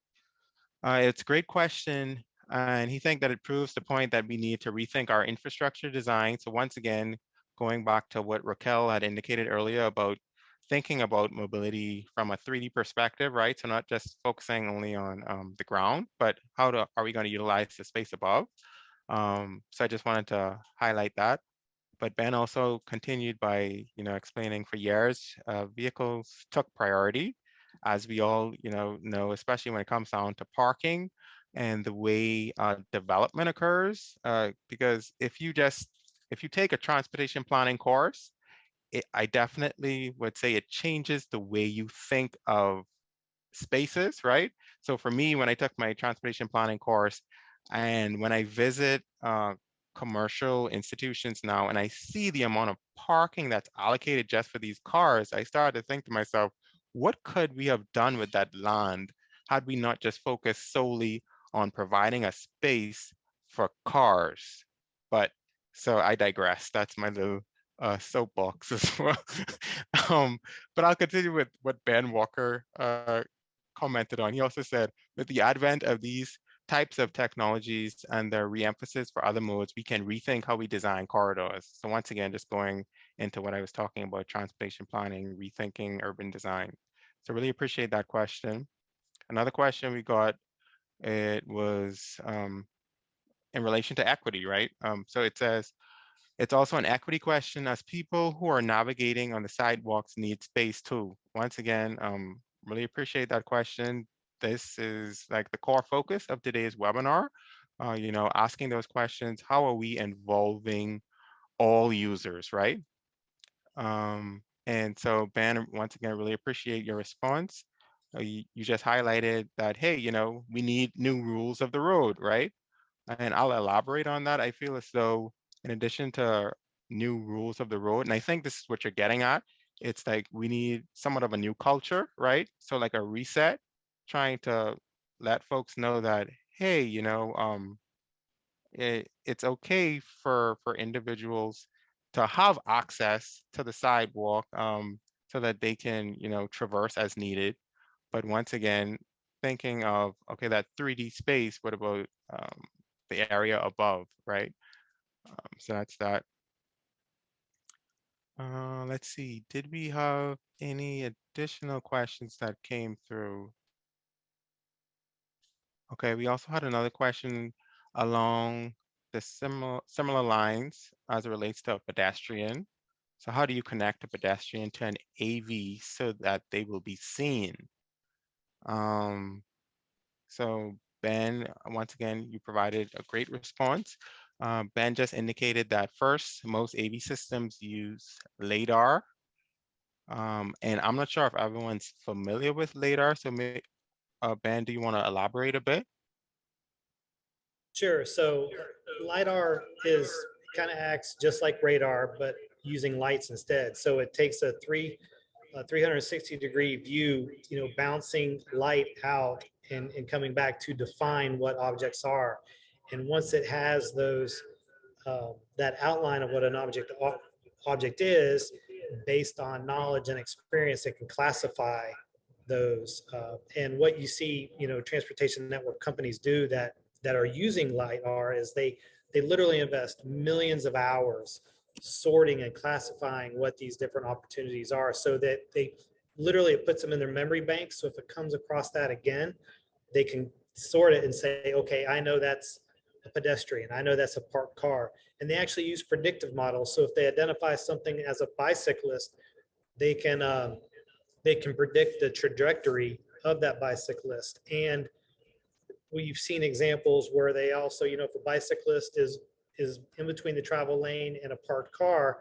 it's a great question, and he think that it proves the point that we need to rethink our infrastructure design. So once again, going back to what Racquel had indicated earlier about thinking about mobility from a 3D perspective, right? So not just focusing only on the ground, but are we going to utilize the space above? So I just wanted to highlight that. But Ben also continued by, explaining for years, vehicles took priority, as we all, know, especially when it comes down to parking and the way development occurs. Because if you take a transportation planning course, I definitely would say it changes the way you think of spaces, right? So for me, when I took my transportation planning course, and when I visit commercial institutions now, and I see the amount of parking that's allocated just for these cars, I started to think to myself, what could we have done with that land had we not just focused solely on providing a space for cars? But so I digress. That's my little soapbox as well. But I'll continue with what Ben Walker commented on. He also said, with the advent of these types of technologies and their re-emphasis for other modes, we can rethink how we design corridors. So once again, just going into what I was talking about, transportation planning, rethinking urban design. So really appreciate that question. Another question we got It was in relation to equity, right? So it says, it's also an equity question as people who are navigating on the sidewalks need space too. Once again, really appreciate that question. This is like the core focus of today's webinar. You know, asking those questions, how are we involving all users, right? And so Ben, once again, really appreciate your response. You just highlighted that, hey, you know, we need new rules of the road, right? And I'll elaborate on that. I feel as though in addition to new rules of the road, and I think this is what you're getting at, it's like we need somewhat of a new culture, right? So like a reset, trying to let folks know that, hey, you know, it's okay for individuals to have access to the sidewalk so that they can, you know, traverse as needed. But once again, thinking of, okay, that 3D space, what about the area above, right? So that's that. Let's see, did we have any additional questions that came through? Okay, we also had another question along the similar lines as it relates to a pedestrian. So how do you connect a pedestrian to an AV so that they will be seen? So Ben, once again, you provided a great response. Ben just indicated that first, most AV systems use LiDAR. And I'm not sure if everyone's familiar with LiDAR. So Ben, do you want to elaborate a bit? Sure. So LiDAR is kind of acts just like radar, but using lights instead. So it takes a 360-degree view, you know, bouncing light out and coming back to define what objects are. And once it has those, that outline of what an object is, based on knowledge and experience, it can classify those. And what you see, you know, transportation network companies do that are using LiDAR is they literally invest millions of hours sorting and classifying what these different opportunities are, so that they literally, it puts them in their memory bank. So if it comes across that again, they can sort it and say, okay, I know that's a pedestrian, I know that's a parked car. And they actually use predictive models. So if they identify something as a bicyclist, they can predict the trajectory of that bicyclist. And we've seen examples where they also, you know, if a bicyclist is in between the travel lane and a parked car,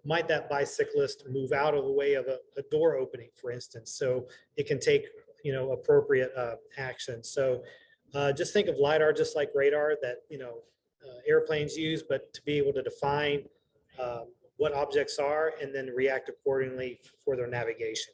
might that bicyclist move out of the way of a door opening, for instance? So it can take, you know, appropriate action. So just think of LiDAR just like radar that, you know, airplanes use, but to be able to define what objects are and then react accordingly for their navigation.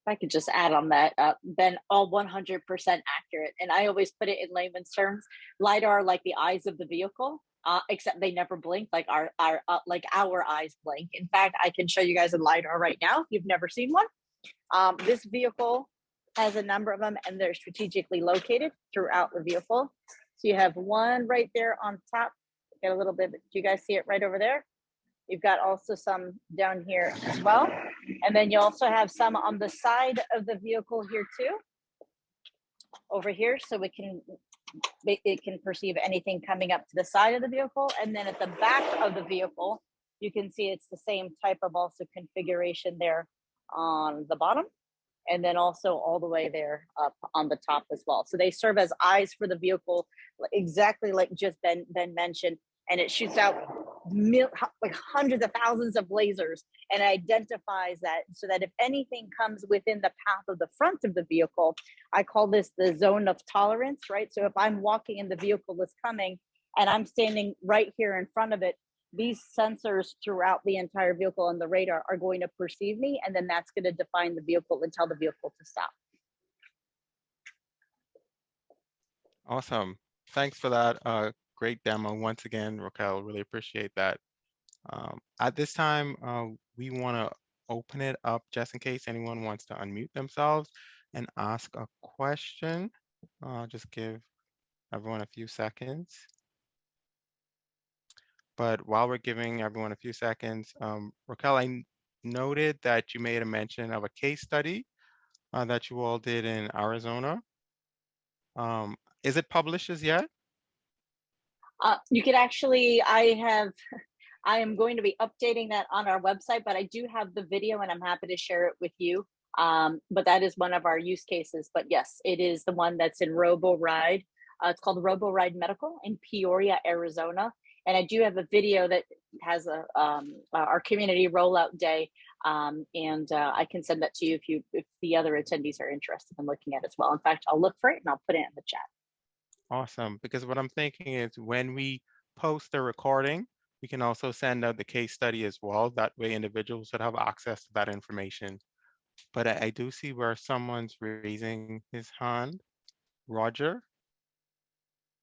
I could just add on that, Ben, all 100% accurate. And I always put it in layman's terms, LiDAR like the eyes of the vehicle, except they never blink like our eyes blink. In fact, I can show you guys a LiDAR right now if you've never seen one. This vehicle has a number of them and they're strategically located throughout the vehicle. So you have one right there on top. Get a little bit, do you guys see it right over there? You've got also some down here as well. And then you also have some on the side of the vehicle here too, over here. So it can perceive anything coming up to the side of the vehicle. And then at the back of the vehicle, you can see it's the same type of also configuration there on the bottom. And then also all the way there up on the top as well. So they serve as eyes for the vehicle, exactly like just Ben mentioned. And it shoots out like hundreds of thousands of lasers and identifies that, so that if anything comes within the path of the front of the vehicle, I call this the zone of tolerance, right? So if I'm walking and the vehicle is coming and I'm standing right here in front of it, these sensors throughout the entire vehicle and the radar are going to perceive me, and then that's going to define the vehicle and tell the vehicle to stop. Awesome. Thanks for that great demo. Once again, Racquel, really appreciate that. At this time, we want to open it up just in case anyone wants to unmute themselves and ask a question. Just give everyone a few seconds. But while we're giving everyone a few seconds, Racquel, I noted that you made a mention of a case study that you all did in Arizona. Is it published as yet? You could actually, I am going to be updating that on our website, but I do have the video and I'm happy to share it with you. But that is one of our use cases. But yes, it is the one that's in RoboRide. It's called RoboRide Medical in Peoria, Arizona. And I do have a video that has our community rollout day. I can send that to you if the other attendees are interested in looking at it as well. In fact, I'll look for it and I'll put it in the chat. Awesome. Because what I'm thinking is when we post the recording, we can also send out the case study as well. That way individuals would have access to that information. But I do see where someone's raising his hand. Roger,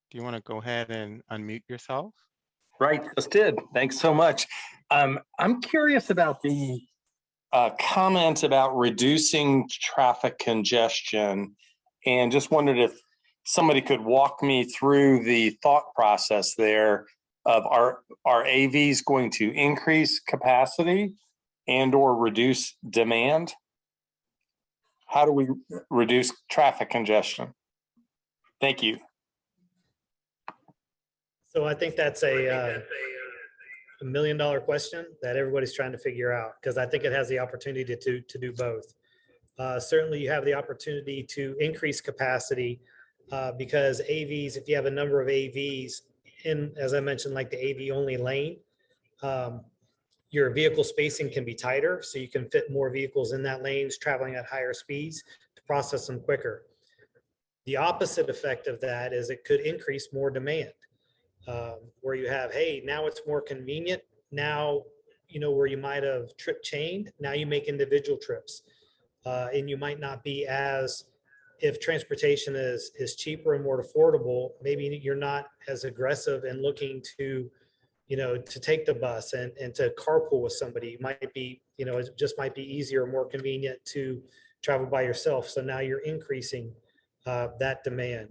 do you want to go ahead and unmute yourself? Right, just did. Thanks so much. I'm curious about the comment about reducing traffic congestion, and just wondered if somebody could walk me through the thought process there of are AVs going to increase capacity and or reduce demand? How do we reduce traffic congestion? Thank you. So I think that's a $1 million question that everybody's trying to figure out, because I think it has the opportunity to do both. Certainly you have the opportunity to increase capacity because AVs, if you have a number of AVs in, as I mentioned, like the AV only lane, your vehicle spacing can be tighter, so you can fit more vehicles in that lanes traveling at higher speeds to process them quicker. The opposite effect of that is it could increase more demand. Where you have, hey, now it's more convenient. Now, you know, where you might have trip chained, now you make individual trips. And you might not be as, if transportation is cheaper and more affordable, maybe you're not as aggressive in looking to, you know, to take the bus and to carpool with somebody. You might be, you know, it just might be easier or more convenient to travel by yourself. So now you're increasing that demand.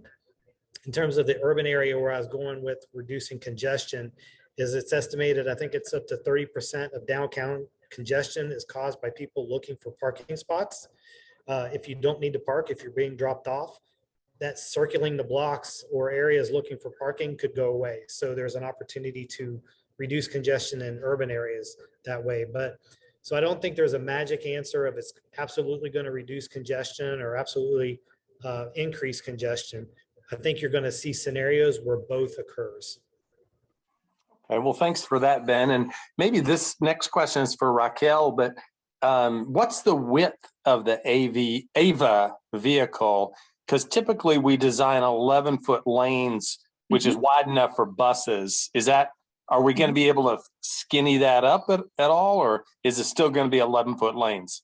In terms of the urban area where I was going with reducing congestion, is it's estimated, I think it's up to 30% of downtown congestion is caused by people looking for parking spots. If you don't need to park, if you're being dropped off, that circling the blocks or areas looking for parking could go away. So there's an opportunity to reduce congestion in urban areas that way. But so I don't think there's a magic answer of it's absolutely going to reduce congestion or absolutely increase congestion. I think you're going to see scenarios where both occurs. Okay, well, thanks for that, Ben. And maybe this next question is for Racquel, but what's the width of the AVA vehicle? Because typically we design 11-foot lanes, which is wide enough for buses. Is that, are we going to be able to skinny that up at all, or is it still going to be 11-foot lanes?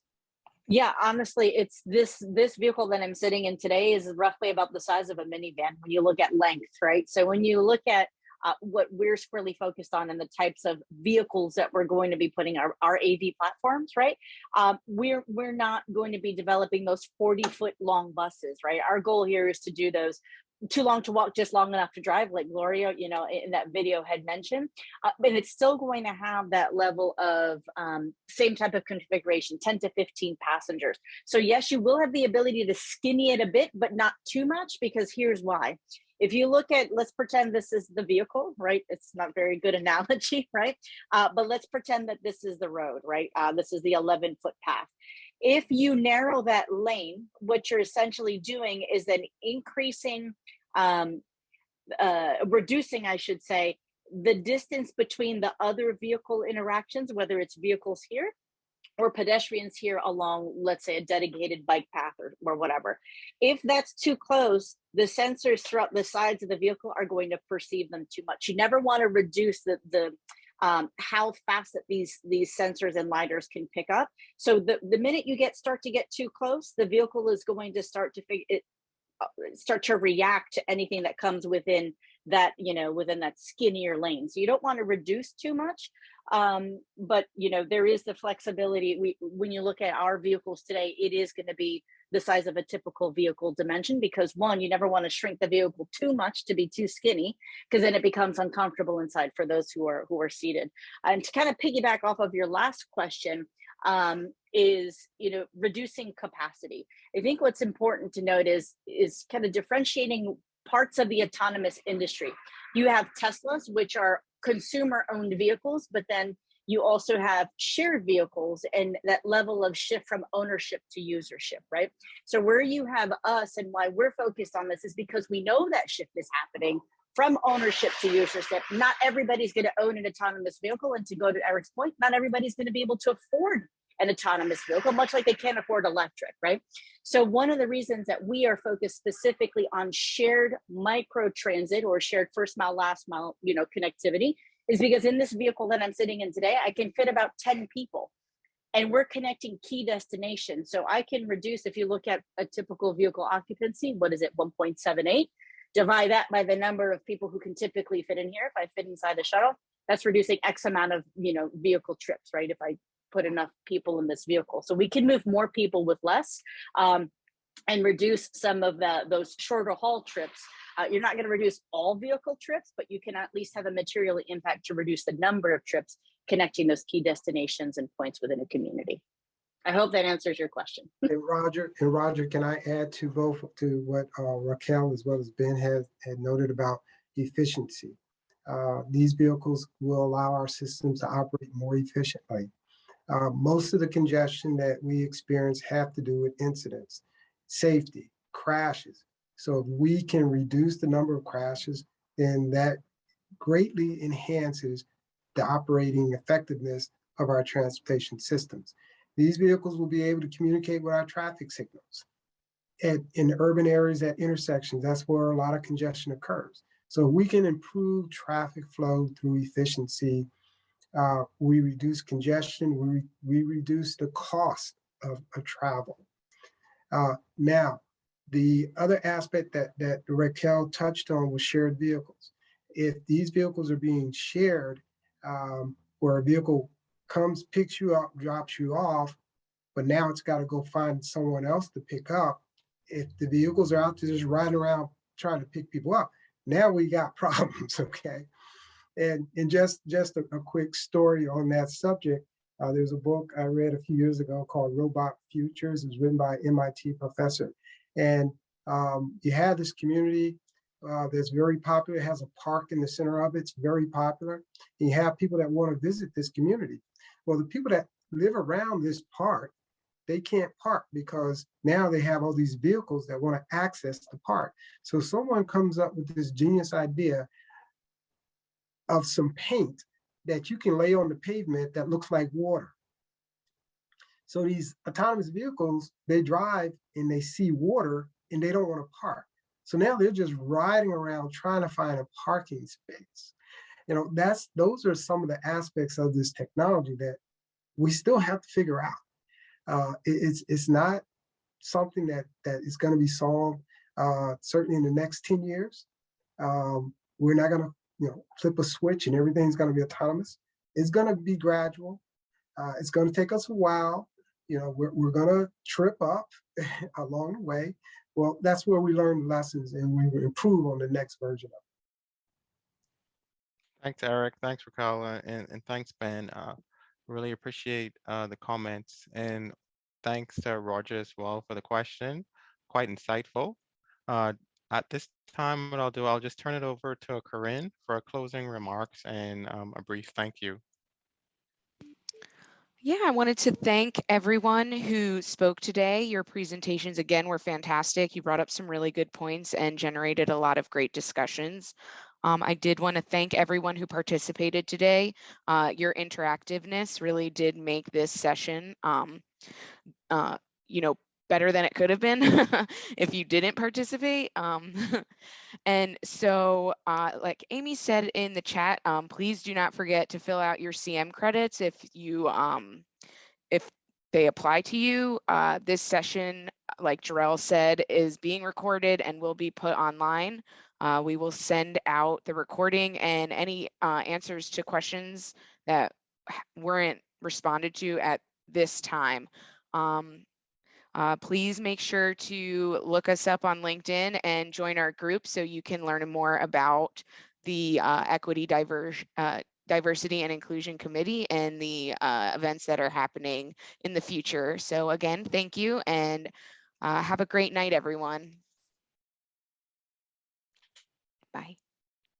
Yeah, honestly, it's this vehicle that I'm sitting in today is roughly about the size of a minivan when you look at length, right? So when you look at what we're squarely focused on and the types of vehicles that we're going to be putting our AV platforms, right? We're not going to be developing those 40-foot long buses, right? Our goal here is to do those too long to walk, just long enough to drive, like Gloria, you know, in that video had mentioned. But it's still going to have that level of same type of configuration, 10 to 15 passengers. So yes, you will have the ability to skinny it a bit, but not too much, because here's why. If you look at, let's pretend this is the vehicle, right? It's not a very good analogy, right? But let's pretend that this is the road, right? This is the 11-foot path. If you narrow that lane, what you're essentially doing is then increasing, reducing, I should say, the distance between the other vehicle interactions, whether it's vehicles here or pedestrians here along, let's say, a dedicated bike path or whatever. If that's too close, the sensors throughout the sides of the vehicle are going to perceive them too much. You never want to reduce the how fast that these sensors and lidars can pick up. So the minute you start to get too close, the vehicle is going to start to react to anything that comes within that, you know, within that skinnier lane. So you don't want to reduce too much. But, you know, there is the flexibility. When you look at our vehicles today, it is going to be the size of a typical vehicle dimension, because one, you never want to shrink the vehicle too much to be too skinny, because then it becomes uncomfortable inside for those who are seated. And to kind of piggyback off of your last question, is, reducing capacity. I think what's important to note is kind of differentiating parts of the autonomous industry. You have Teslas, which are consumer owned vehicles, but then you also have shared vehicles and that level of shift from ownership to usership, right? So where you have us and why we're focused on this is because we know that shift is happening from ownership to usership. Not everybody's going to own an autonomous vehicle. And to go to Eric's point, not everybody's going to be able to afford an autonomous vehicle, much like they can't afford electric, right? So one of the reasons that we are focused specifically on shared micro transit or shared first mile, last mile, connectivity is because in this vehicle that I'm sitting in today, I can fit about 10 people and we're connecting key destinations. So I can reduce, if you look at a typical vehicle occupancy, what is it, 1.78? Divide that by the number of people who can typically fit in here. If I fit inside the shuttle, that's reducing X amount of, vehicle trips, right? If I put enough people in this vehicle. So we can move more people with less and reduce some of those shorter haul trips. You're not going to reduce all vehicle trips, but you can at least have a material impact to reduce the number of trips connecting those key destinations and points within a community. I hope that answers your question. And Roger, can I add to what Racquel as well as Ben had noted about efficiency? These vehicles will allow our systems to operate more efficiently. Most of the congestion that we experience have to do with incidents, safety, crashes. So if we can reduce the number of crashes, then that greatly enhances the operating effectiveness of our transportation systems. These vehicles will be able to communicate with our traffic signals. In urban areas at intersections, that's where a lot of congestion occurs. So we can improve traffic flow through efficiency. We reduce congestion, we reduce the cost of travel. Now, the other aspect that Racquel touched on was shared vehicles. If these vehicles are being shared, where a vehicle comes, picks you up, drops you off, but now it's got to go find someone else to pick up. If the vehicles are out there just riding around trying to pick people up, now we got problems, okay? And just a quick story on that subject. There's a book I read a few years ago called Robot Futures. It was written by an MIT professor. And you have this community that's very popular. It has a park in the center of it. It's very popular. And you have people that want to visit this community. Well, the people that live around this park, they can't park because now they have all these vehicles that want to access the park. So someone comes up with this genius idea of some paint that you can lay on the pavement that looks like water. So these autonomous vehicles, they drive and they see water and they don't want to park. So now they're just riding around trying to find a parking space. Those are some of the aspects of this technology that we still have to figure out. It's not something that is going to be solved certainly in the next 10 years. We're not going to flip a switch and everything's going to be autonomous. It's going to be gradual. It's going to take us a while. We're going to trip up along the way. Well, that's where we learn lessons and we improve on the next version of it. Thanks, Eric. Thanks, Racquel, and thanks, Ben. Really appreciate the comments, and thanks to Roger as well for the question. Quite insightful. At this time, what I'll just turn it over to Corinne for closing remarks and a brief thank you. Yeah, I wanted to thank everyone who spoke today. Your presentations, again, were fantastic. You brought up some really good points and generated a lot of great discussions. I did want to thank everyone who participated today. Your interactiveness really did make this session, better than it could have been if you didn't participate. And so, like Amy said in the chat, please do not forget to fill out your CM credits if they apply to you. This session, like Jarrell said, is being recorded and will be put online. We will send out the recording and any answers to questions that weren't responded to at this time. Please make sure to look us up on LinkedIn and join our group so you can learn more about the equity Diversity and Inclusion Committee and the events that are happening in the future. So again, thank you, and have a great night, everyone. Bye.